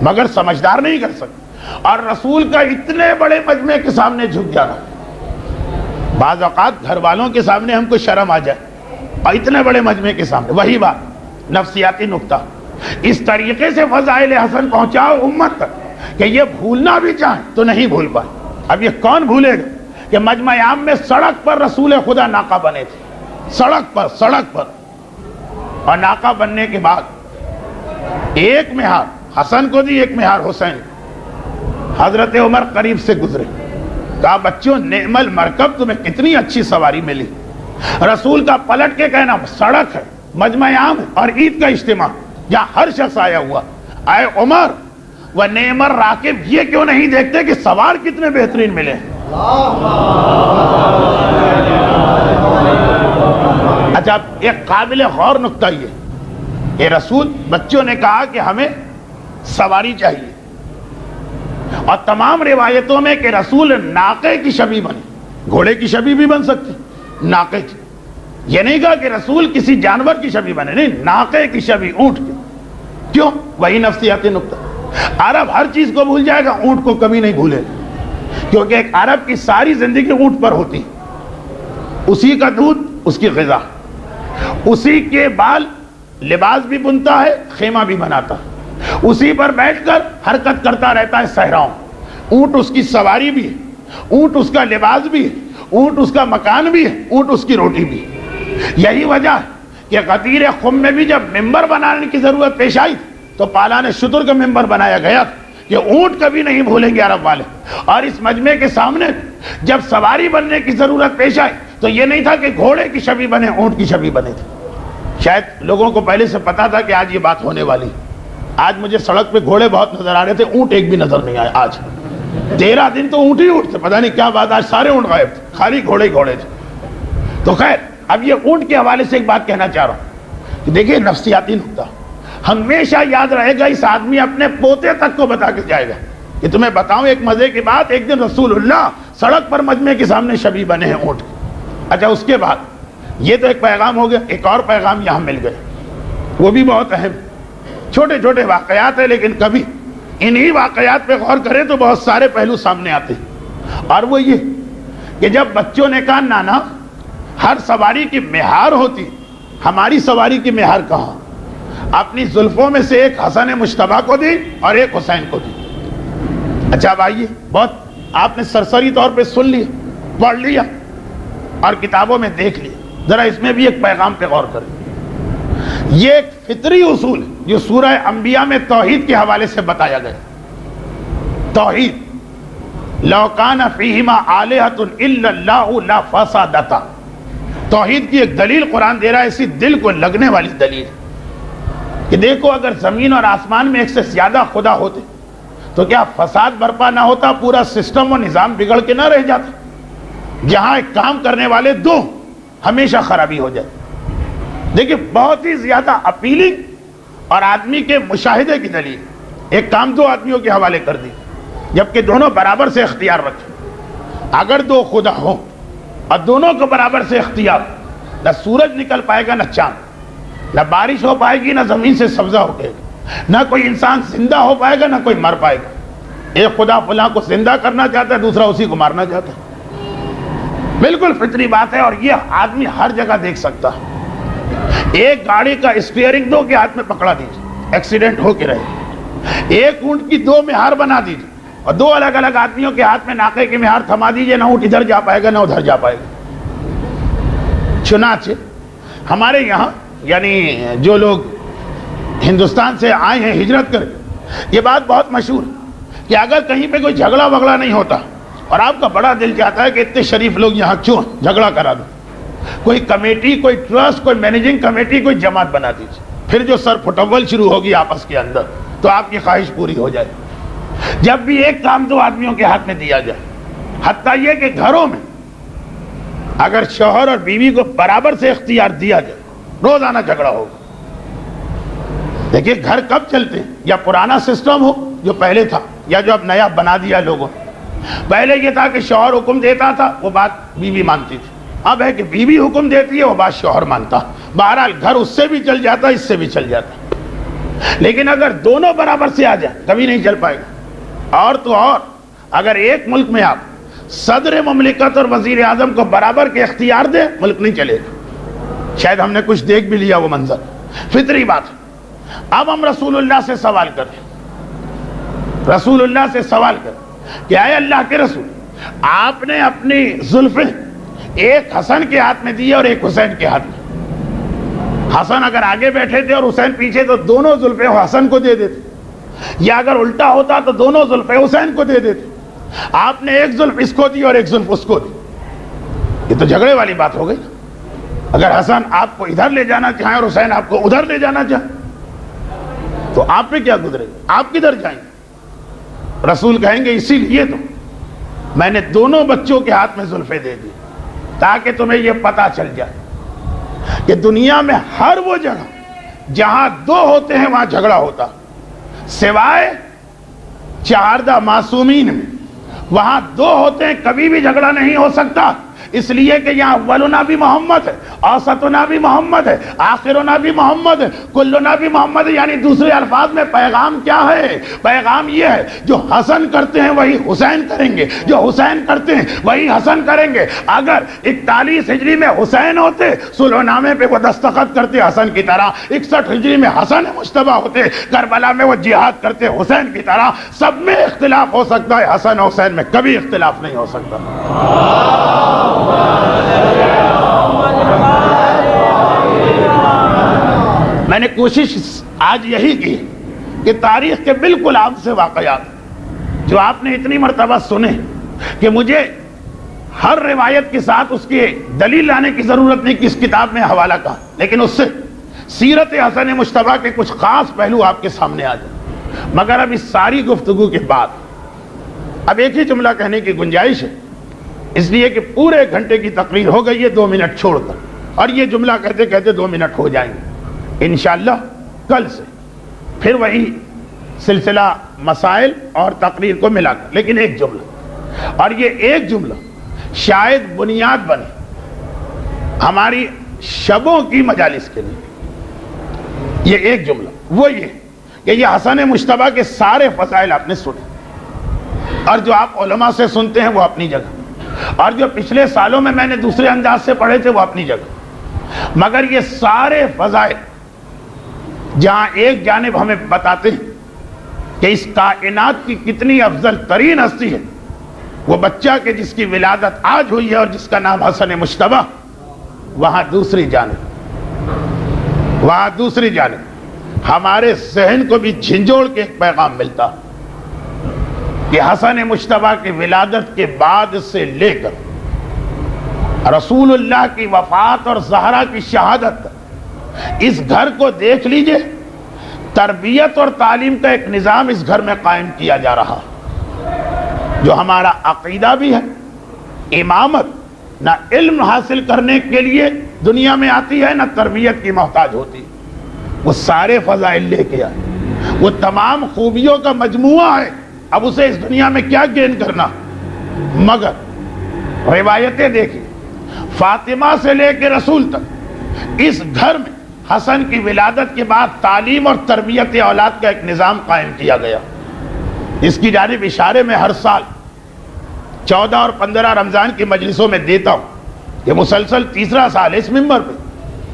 B: مگر سمجھدار نہیں کر سکتا، اور رسول کا اتنے بڑے مجمع کے سامنے جھک جانا۔ بعض اوقات گھر والوں کے سامنے ہم کو شرم آ جائے، اور اتنے بڑے مجمع کے سامنے، وہی بات نفسیاتی نقطہ۔ اس طریقے سے فضائل حسن پہنچاؤ امت تک کہ یہ بھولنا بھی چاہیں تو نہیں بھول پائے۔ اب یہ کون بھولے گا کہ مجمع عام میں سڑک پر رسول خدا ناقہ بنے تھے، سڑک پر، اور ناقہ بننے کے بعد ایک مہار حسن کو دی، ایک مہار حسین۔ حضرت عمر قریب سے گزرے، کہا بچوں نعم المرکب، تمہیں کتنی اچھی سواری ملی۔ رسول کا پلٹ کے کہنا سڑک ہے، مجمع عام ہے اور عید کا اجتماع، جہاں ہر شخص آیا ہوا، اے عمر و نعم الراکب، یہ کیوں نہیں دیکھتے کہ سوار کتنے بہترین ملے۔ اچھا ایک قابل غور نکتہ یہ کہ رسول بچوں نے کہا کہ ہمیں سواری چاہیے، اور تمام روایتوں میں کہ رسول ناقے کی شبیہ بنے، گھوڑے کی شبیہ بھی بن سکتی، ناقے کی، یہ نہیں کہا کہ رسول کسی جانور کی شبیہ بنے، نہیں، ناقے کی شبیہ، اونٹ کی۔ کیوں؟ وہی نفسیاتی نقطہ۔ عرب ہر چیز کو بھول جائے گا، اونٹ کو کبھی نہیں بھولے گا، کیونکہ ایک عرب کی ساری زندگی اونٹ پر ہوتی، اسی کا دودھ، اس کی غذا، اسی کے بال لباس بھی بنتا ہے، خیمہ بھی بناتا ہے، اسی پر بیٹھ کر حرکت کرتا رہتا ہے صحراؤں۔ اونٹ اس کی سواری بھی ہے، اونٹ اس کا لباس بھی ہے، اونٹ اس کا مکان بھی ہے، اونٹ اس کی روٹی بھی ہے۔ یہی وجہ ہے کہ غدیر خم میں بھی جب ممبر بنانے کی ضرورت پیش آئی تو پالان شتر کا ممبر بنایا گیا کہ اونٹ کبھی نہیں بھولیں گے عرب والے۔ اور اس مجمع کے سامنے جب سواری بننے کی ضرورت پیش آئی تو یہ نہیں تھا کہ گھوڑے کی شبیہ بنے، اونٹ کی شبیہ بنے تھے۔ شاید لوگوں کو پہلے سے پتا تھا کہ آج یہ بات ہونے والی۔ آج مجھے سڑک پہ گھوڑے بہت نظر آ رہے تھے، اونٹ ایک بھی نظر نہیں آئے۔ آج 13 دن تو اونٹ ہی اونٹ تھے، پتہ نہیں کیا بات، آج سارے اونٹ غائب تھے، خالی گھوڑے ہی گھوڑے تھے۔ تو خیر اب یہ اونٹ کے حوالے سے ایک بات کہنا چاہ رہا ہوں کہ دیکھیں نفسیاتی نقطہ ہمیشہ یاد رہے گا، اس آدمی اپنے پوتے تک کو بتا کے جائے گا کہ تمہیں بتاؤں ایک مزے کی بات، ایک دن رسول اللہ سڑک پر مجمع کے سامنے شبیہ بنے ہیں اونٹ کی۔ اچھا اس کے بعد یہ تو ایک پیغام ہو گیا، ایک اور پیغام یہاں مل گئے، وہ بھی بہت اہم، چھوٹے چھوٹے واقعات ہیں لیکن کبھی انہی واقعات پہ غور کریں تو بہت سارے پہلو سامنے آتے ہیں۔ اور وہ یہ کہ جب بچوں نے کہا نانا ہر سواری کی مہار ہوتی، ہماری سواری کی مہار کہاں؟ اپنی زلفوں میں سے ایک حسن مجتبیٰ کو دی اور ایک حسین کو دی۔ اچھا اب آئیے، بہت آپ نے سرسری طور پہ سن لیا، پڑھ لیا اور کتابوں میں دیکھ لیا، ذرا اس میں بھی ایک پیغام پہ غور کریں۔ یہ ایک فطری اصول ہے جو سورہ انبیاء میں توحید کے حوالے سے بتایا گیا. توحید لو کان فیہما آلہۃ الا اللہ لفسدتا. توحید کی ایک دلیل قرآن دے رہا ہے, اسی دل کو لگنے والی دلیل کہ دیکھو اگر زمین اور آسمان میں ایک سے زیادہ خدا ہوتے تو کیا فساد برپا نہ ہوتا, پورا سسٹم و نظام بگڑ کے نہ رہ جاتا. جہاں ایک کام کرنے والے دو ہمیشہ خرابی ہو جائے. دیکھیں بہت ہی زیادہ اپیلنگ اور آدمی کے مشاہدے کی دلیل, ایک کام دو آدمیوں کے حوالے کر دی جبکہ دونوں برابر سے اختیار رکھیں. اگر دو خدا ہوں اور دونوں کو برابر سے اختیار, نہ سورج نکل پائے گا نہ چاند, نہ بارش ہو پائے گی نہ زمین سے سبزہ ہو پائے گا, نہ کوئی انسان زندہ ہو پائے گا نہ کوئی مر پائے گا. ایک خدا فلاں کو زندہ کرنا چاہتا ہے, دوسرا اسی کو مارنا چاہتا ہے. بالکل فطری بات ہے اور یہ آدمی ہر جگہ دیکھ سکتا ہے. ایک گاڑی کا اسٹیئرنگ دو کے ہاتھ میں پکڑا دیجیے, ایکسیڈنٹ ہو کے رہے. ایک اونٹ کی دو مہار بنا دیجیے اور دو الگ الگ آدمیوں کے ہاتھ میں ناقے کی مہار تھما دیجیے, نہ اونٹ ادھر جا پائے گا نہ ادھر جا پائے گا. چنانچہ ہمارے یہاں یعنی جو لوگ ہندوستان سے آئے ہیں ہجرت کر, یہ بات بہت مشہور کہ اگر کہیں پہ کوئی جھگڑا وگڑا نہیں ہوتا اور آپ کا بڑا دل چاہتا ہے کہ اتنے شریف لوگ یہاں کیوں جھگڑا کرا دو, کوئی کمیٹی, کوئی ٹرسٹ, کوئی مینیجنگ کمیٹی, کوئی جماعت بنا دیجیے. پھر جو سر پھٹول شروع ہوگی آپس کے اندر تو آپ کی خواہش پوری ہو جائے. جب بھی ایک کام دو آدمیوں کے ہاتھ میں دیا جائے, حتیٰ یہ کہ گھروں میں اگر شوہر اور بیوی کو برابر سے اختیار دیا جائے, روزانہ جھگڑا ہوگا. دیکھیے گھر کب چلتے ہیں, یا پرانا سسٹم ہو جو پہلے تھا یا جو اب نیا بنا دیا لوگوں نے. پہلے یہ تھا کہ شوہر حکم دیتا تھا, وہ بات بیوی مانتی تھی. اب ہے کہ بیوی حکم دیتی ہے, وہ بات شوہر مانتا. بہرحال گھر اس سے بھی چل جاتا, اس سے بھی چل جاتا. لیکن اگر دونوں برابر سے آ جائیں کبھی نہیں چل پائے گا. اور تو اور اگر ایک ملک میں آپ صدر مملکت اور وزیر اعظم کو برابر کے اختیار دیں, ملک نہیں چلے گا. شاید ہم نے کچھ دیکھ بھی لیا وہ منظر, فطری بات ہے. اب ہم رسول اللہ سے سوال کریں, رسول اللہ سے سوال کریں کہ اے اللہ کے رسول, آپ نے اپنی زلفیں ایک حسن کے ہاتھ میں دی اور ایک حسین کے ہاتھ میں. حسن اگر آگے بیٹھے تھے اور حسین پیچھے تو دونوں زلفیں حسن کو دے دیتے, یا اگر الٹا ہوتا تو دونوں زلفیں حسین کو دے دیتے. آپ نے ایک زلف اس کو دی اور ایک زلف اس کو دی. یہ تو جھگڑے والی بات ہو گئی. اگر حسن آپ کو ادھر لے جانا چاہیں اور حسین آپ کو ادھر لے جانا چاہیں تو آپ پہ کیا گزرے گا, آپ کدھر جائیں گے؟ رسول کہیں گے اسی لیے تو میں نے دونوں بچوں کے ہاتھ میں زلفیں دے دی تاکہ تمہیں یہ پتا چل جائے کہ دنیا میں ہر وہ جگہ جہاں دو ہوتے ہیں وہاں جھگڑا ہوتا, سوائے چاردہ معصومین میں. وہاں دو ہوتے ہیں کبھی بھی جھگڑا نہیں ہو سکتا, اس لیے کہ یہاں اولنا بھی محمد ہے, اوسطنا بھی محمد ہے, آخرنا بھی محمد ہے, کلنا بھی محمد ہے. یعنی دوسرے الفاظ میں پیغام کیا ہے؟ پیغام یہ ہے جو حسن کرتے ہیں وہی حسین کریں گے, جو حسین کرتے ہیں وہی حسن کریں گے. اگر 41 ہجری میں حسین ہوتے صلح نامے پہ وہ دستخط کرتے حسن کی طرح, 61 ہجری میں حسن مجتبیٰ ہوتے کربلا میں وہ جہاد کرتے حسین کی طرح. سب میں اختلاف ہو سکتا ہے, حسن حسین میں کبھی اختلاف نہیں ہو سکتا. میں نے کوشش آج یہی کی کہ تاریخ کے بالکل عام سے واقعات جو آپ نے اتنی مرتبہ سنے کہ مجھے ہر روایت کے ساتھ اس کی دلیل لانے کی ضرورت نہیں کہ اس کتاب میں حوالہ کہاں, لیکن اس سے سیرت حسن مجتبیٰ کے کچھ خاص پہلو آپ کے سامنے آ جائیں. مگر اب اس ساری گفتگو کے بعد اب ایک ہی جملہ کہنے کی گنجائش ہے, اس لیے کہ پورے گھنٹے کی تقریر ہو گئی ہے 2 منٹ چھوڑ کر, اور یہ جملہ کہتے کہتے 2 منٹ ہو جائیں گے انشاءاللہ. کل سے پھر وہی سلسلہ مسائل اور تقریر کو ملا کر, لیکن ایک جملہ, اور یہ ایک جملہ شاید بنیاد بنے ہماری شبوں کی مجالس کے لیے. یہ ایک جملہ وہ یہ کہ یہ حسن مجتبیٰ کے سارے فضائل آپ نے سنے, اور جو آپ علماء سے سنتے ہیں وہ اپنی جگہ, اور جو پچھلے سالوں میں نے دوسرے انداز سے پڑھے تھے وہ اپنی جگہ. مگر یہ سارے فضائل جہاں ایک جانب ہمیں بتاتے ہیں کہ اس کائنات کی کتنی افضل ترین ہستی ہے وہ بچہ کہ جس کی ولادت آج ہوئی ہے اور جس کا نام حسن مجتبیٰ, وہاں دوسری جانب وہاں دوسری جانب ہمارے ذہن کو بھی جھنجھوڑ کے ایک پیغام ملتا کہ حسن مجتبیٰ کی ولادت کے بعد سے لے کر رسول اللہ کی وفات اور زہرا کی شہادت تک اس گھر کو دیکھ لیجئے، تربیت اور تعلیم کا ایک نظام اس گھر میں قائم کیا جا رہا، جو ہمارا عقیدہ بھی ہے۔ امامت نہ علم حاصل کرنے کے لیے دنیا میں آتی ہے، نہ تربیت کی محتاج ہوتی، وہ سارے فضائل لے کے آئے، وہ تمام خوبیوں کا مجموعہ ہے۔ اب اسے اس دنیا میں کیا گین کرنا؟ مگر روایتیں دیکھیں، فاطمہ سے لے کے رسول تک اس گھر میں حسن کی ولادت کے بعد تعلیم اور تربیت اولاد کا ایک نظام قائم کیا گیا۔ اس کی جانب اشارے میں ہر سال 14 اور 15 رمضان کی مجلسوں میں دیتا ہوں، یہ مسلسل تیسرا سال ہے اس منبر پہ،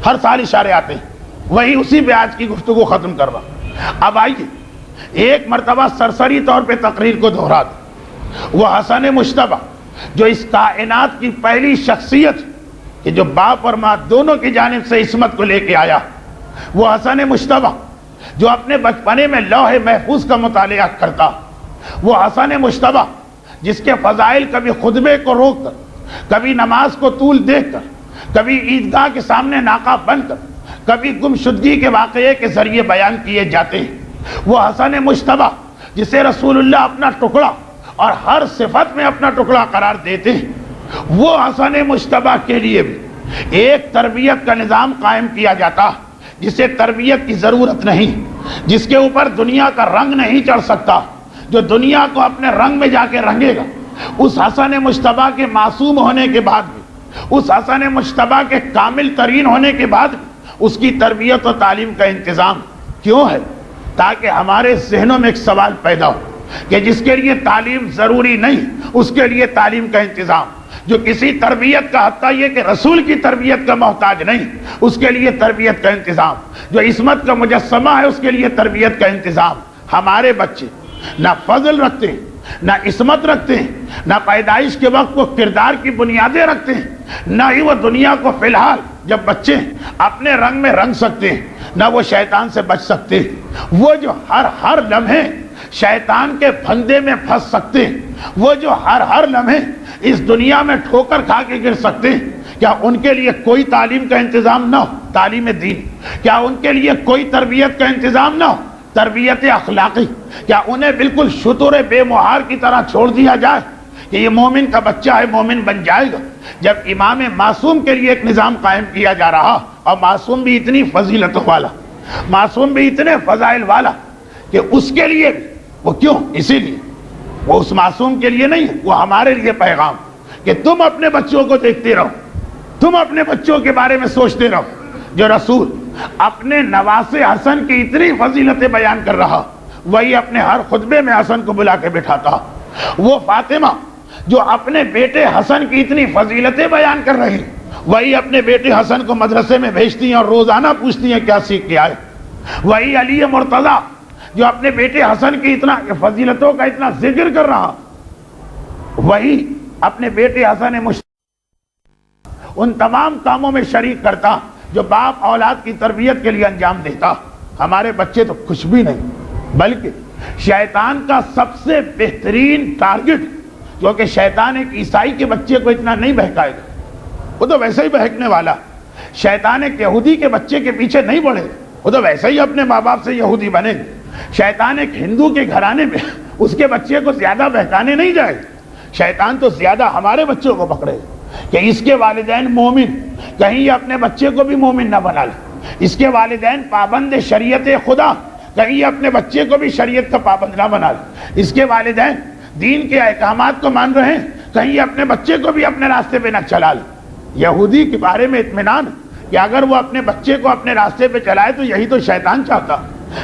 B: ہر سال اشارے آتے ہیں، وہی اسی پہ آج کی گفتگو ختم کر رہا۔ اب آئیے ایک مرتبہ سرسری طور پہ تقریر کو دہرا دیں۔ وہ حسن مجتبیٰ جو اس کائنات کی پہلی شخصیت کہ جو باپ اور ماں دونوں کی جانب سے عصمت کو لے کے آیا، وہ حسن مجتبیٰ جو اپنے بچپنے میں لوح محفوظ کا مطالعہ کرتا، وہ حسن مجتبیٰ جس کے فضائل کبھی خطبے کو روک کر، کبھی نماز کو طول دیکھ کر، کبھی عیدگاہ کے سامنے ناقہ بن کر، کبھی گمشدگی کے واقعے کے ذریعے بیان کیے جاتے ہیں۔ وہ حسن مجتبیٰ جسے رسول اللہ اپنا ٹکڑا اور ہر صفت میں اپنا ٹکڑا قرار دیتے ہیں، وہ حسن مجتبیٰ کے لیے بھی ایک تربیت کا نظام قائم کیا جاتا، جسے تربیت کی ضرورت نہیں، جس کے اوپر دنیا کا رنگ نہیں چڑھ سکتا، جو دنیا کو اپنے رنگ میں جا کے رنگے گا۔ اس حسن مجتبیٰ کے معصوم ہونے کے بعد بھی، اس حسن مجتبیٰ کے کامل ترین ہونے کے بعد بھی اس کی تربیت و تعلیم کا انتظام کیوں ہے؟ تاکہ ہمارے ذہنوں میں ایک سوال پیدا ہو کہ جس کے لیے تعلیم ضروری نہیں، اس کے لیے تعلیم کا انتظام، جو کسی تربیت کا حتیٰ یہ کہ رسول کی تربیت کا محتاج نہیں، اس کے لیے تربیت کا انتظام، جو عصمت کا مجسمہ ہے اس کے لیے تربیت کا انتظام۔ ہمارے بچے نہ فضل رکھتے ہیں، نہ عصمت رکھتے ہیں، نہ پیدائش کے وقت وہ کردار کی بنیادیں رکھتے ہیں، نہ ہی وہ دنیا کو فی الحال جب بچے اپنے رنگ میں رنگ سکتے ہیں، نہ وہ شیطان سے بچ سکتے ہیں۔ وہ جو ہر لمحے شیطان کے پھندے میں پھنس سکتے ہیں، وہ جو ہر لمحے اس دنیا میں ٹھوکر کھا کے گر سکتے ہیں، کیا ان کے لیے کوئی تعلیم کا انتظام نہ ہو؟ تعلیم دین۔ کیا ان کے لیے کوئی تربیت کا انتظام نہ ہو؟ تربیت اخلاقی۔ کیا انہیں بالکل شتر بے مہار کی طرح چھوڑ دیا جائے کہ یہ مومن کا بچہ ہے، مومن بن جائے گا؟ جب امام معصوم کے لیے ایک نظام قائم کیا جا رہا، اور معصوم بھی اتنی فضیلتوں والا، معصوم بھی اتنے فضائل والا کہ اس کے لیے بھی وہ کیوں؟ اسی لیے وہ اس معصوم کے لیے نہیں، وہ ہمارے لیے پیغام کہ تم اپنے بچوں کو دیکھتے رہو، تم اپنے بچوں کے بارے میں سوچتے رہو۔ جو رسول اپنے نواسے حسن کی اتنی فضیلتیں بیان کر رہا، وہی اپنے ہر خطبے میں حسن کو بلا کے بٹھاتا۔ وہ فاطمہ جو اپنے بیٹے حسن کی اتنی فضیلتیں بیان کر رہی، وہی اپنے بیٹے حسن کو مدرسے میں بھیجتی ہیں اور روزانہ پوچھتی ہیں کیا سیکھ کے آئے۔ وہی علی مرتضیٰ جو اپنے بیٹے حسن کی اتنا فضیلتوں کا اتنا ذکر کر رہا، وہی اپنے بیٹے حسن ان تمام کاموں میں شریک کرتا جو باپ اولاد کی تربیت کے لیے انجام دیتا۔ ہمارے بچے تو کچھ بھی نہیں، بلکہ شیطان کا سب سے بہترین ٹارگٹ، کیونکہ شیطان ایک عیسائی کے بچے کو اتنا نہیں بہکائے گا، وہ تو ویسے ہی بہکنے والا۔ شیطان ایک یہودی کے بچے کے پیچھے نہیں بڑھے، وہ تو ویسے ہی اپنے ماں باپ سے یہودی بنے۔ شیطان ایک ہندو کے گھرانے میں اس کے بچے کو زیادہ بہکانے نہیں جائے، شیطان تو زیادہ ہمارے بچوں کو پکڑے کہ اس کے والدین مومن، کہیں یہ اپنے بچے کو بھی مومن نہ بنا لے، اس کے والدین پابند شریعت خدا، کہیں یہ اپنے بچے کو بھی شریعت کا پابند نہ بنا لے، اس کے والدین دین کے احکامات کو مان رہے ہیں، کہیں یہ اپنے بچے کو بھی اپنے راستے پہ نہ چلا لے۔ یہودی کے بارے میں اطمینان کہ اگر وہ اپنے بچے کو اپنے راستے پہ چلائے تو یہی تو شیطان چاہتا۔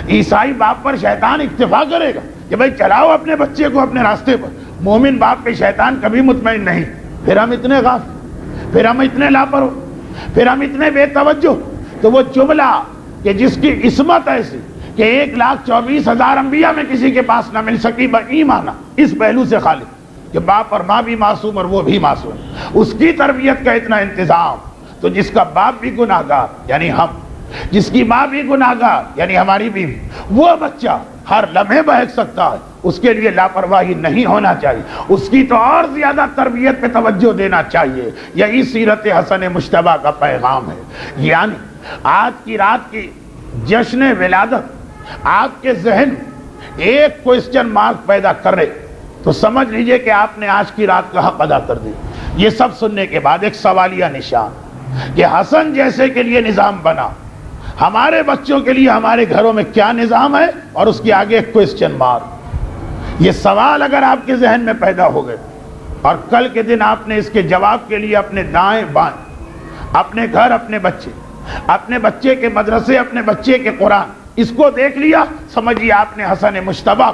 B: عیسائی باپ پر شیطان اکتفا کرے گا کہ بھائی چلاؤ اپنے بچے کو اپنے راستے پر، مومن باپ پہ شیطان کبھی مطمئن نہیں۔ پھر ہم اتنے غافل، پھر ہم اتنے لاپرواہ، پھر ہم اتنے بے توجہ۔ تو وہ جملہ کہ جس کی عصمت ایسی کہ 1,24,000 انبیاء میں کسی کے پاس نہ مل سکی بایمانہ، اس پہلو سے خالی کہ باپ اور ماں بھی معصوم اور وہ بھی معصوم، اس کی تربیت کا اتنا انتظام، تو جس کا باپ بھی گناہگار یعنی ہم، جس کی ماں بھی گناہگار یعنی ہماری بیوی، وہ بچہ ہر لمحے بہک سکتا ہے، اس کے لیے لاپرواہی نہیں ہونا چاہیے، اس کی تو اور زیادہ تربیت پہ توجہ دینا چاہیے۔ یہی سیرت حسن مجتبیٰ کا پیغام ہے۔ یعنی آج کی رات کی جشن ولادت آپ کے ذہن ایک کوئسچن مارک پیدا کرے تو سمجھ لیجئے کہ آپ نے آج کی رات کا حق ادا کر دی۔ یہ سب سننے کے بعد ایک سوالیہ نشان کہ حسن جیسے کے لیے نظام بنا، ہمارے بچوں کے لیے ہمارے گھروں میں کیا نظام ہے، اور اس کے آگے ایک کوئسچن مارک۔ یہ سوال اگر آپ کے ذہن میں پیدا ہو گئے اور کل کے دن آپ نے اس کے جواب کے لیے اپنے دائیں بائیں، اپنے گھر، اپنے بچے، اپنے بچے کے مدرسے، اپنے بچے کے قرآن، اس کو دیکھ لیا، سمجھیے آپ نے حسن مجتبیٰ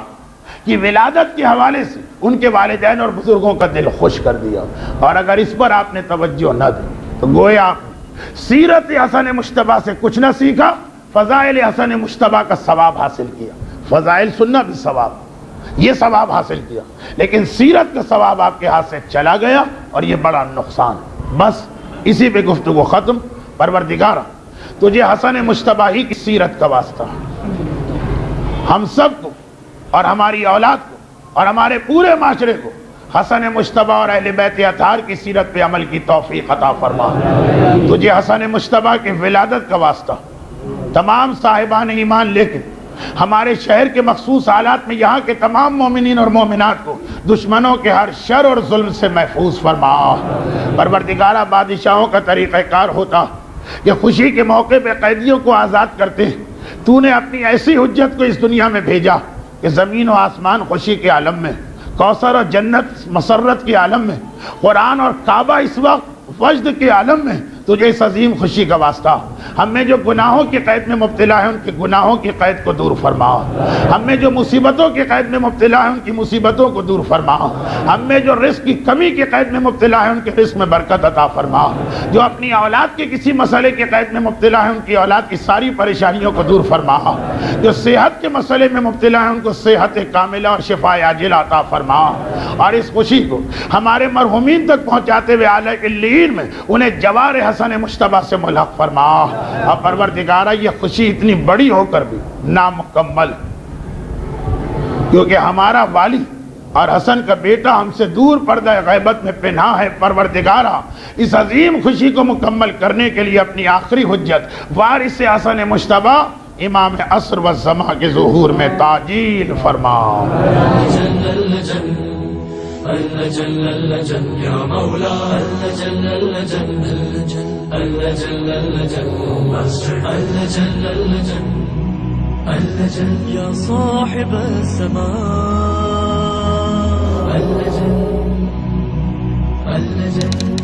B: کی ولادت کے حوالے سے ان کے والدین اور بزرگوں کا دل خوش کر دیا۔ اور اگر اس پر آپ نے توجہ نہ دی تو گویا آپ سیرت حسن مجتبیٰ سے کچھ نہ سیکھا، فضائل حسن مجتبیٰ کا ثواب حاصل کیا۔ فضائل سننا بھی ثواب، یہ ثواب حاصل کیا، لیکن سیرت کا ثواب آپ کے ہاتھ سے چلا گیا، اور یہ بڑا نقصان ہے۔ بس اسی پہ گفتگو ختم۔ پروردگارا تجھے حسن مجتبیٰ ہی کی سیرت کا واسطہ، ہم سب کو اور ہماری اولاد کو اور ہمارے پورے معاشرے کو حسن مجتبیٰ اور اہل بیت اطہار کی سیرت پہ عمل کی توفیق عطا فرما۔ تجھے حسن مجتبیٰ کی ولادت کا واسطہ، تمام صاحبان ایمان لے کے ہمارے شہر کے مخصوص حالات میں یہاں کے تمام مومنین اور مومنات کو دشمنوں کے ہر شر اور ظلم سے محفوظ فرما۔ پروردگارہ بادشاہوں کا طریقہ کار ہوتا کہ خوشی کے موقع پہ قیدیوں کو آزاد کرتے، تو نے اپنی ایسی حجت کو اس دنیا میں بھیجا کہ زمین و آسمان خوشی کے عالم میں، کوثر اور جنت مسرت کے عالم میں، قرآن اور کعبہ اس وقت وجد کے عالم میں تجھے اس عظیم خوشی کا واسطہ۔ ہم میں جو گناہوں کی قید میں مبتلا ہے ان کے گناہوں کی قید کو دور فرما، ہم میں جو مصیبتوں کی قید میں مبتلا ہے ان کی مصیبتوں کو دور فرما، ہم میں جو رزق کی کمی کی قید میں مبتلا ہے ان کے رزق میں برکت عطا فرما، جو اپنی اولاد کے کسی مسئلے کی قید میں مبتلا ہے ان کی اولاد کی ساری پریشانیوں کو دور فرما، جو صحت کے مسئلے میں مبتلا ہے ان کو صحت کاملہ اور شفا عاجلہ عطا فرما، اور اس خوشی کو ہمارے مرحومین تک پہنچاتے ہوئے اعلیٰ علیین میں انہیں جوار حسن مجتبیٰ سے ملحق فرما۔ اور پروردگارہ یہ خوشی اتنی بڑی ہو کر بھی نامکمل، کیونکہ ہمارا والی اور حسن کا بیٹا ہم سے دور پردہ غیبت میں پنہاں ہے۔ پروردگارہ اس عظیم خوشی کو مکمل کرنے کے لیے اپنی آخری حجت وارث حسن مجتبیٰ امام عصر و زمان کے ظہور میں تعجیل فرما۔
A: اللجن اللجن یا مولا اللجن اللجن اللجن اللجن اللجن اللجن اللجن یا صاحب السماء اللجن اللجن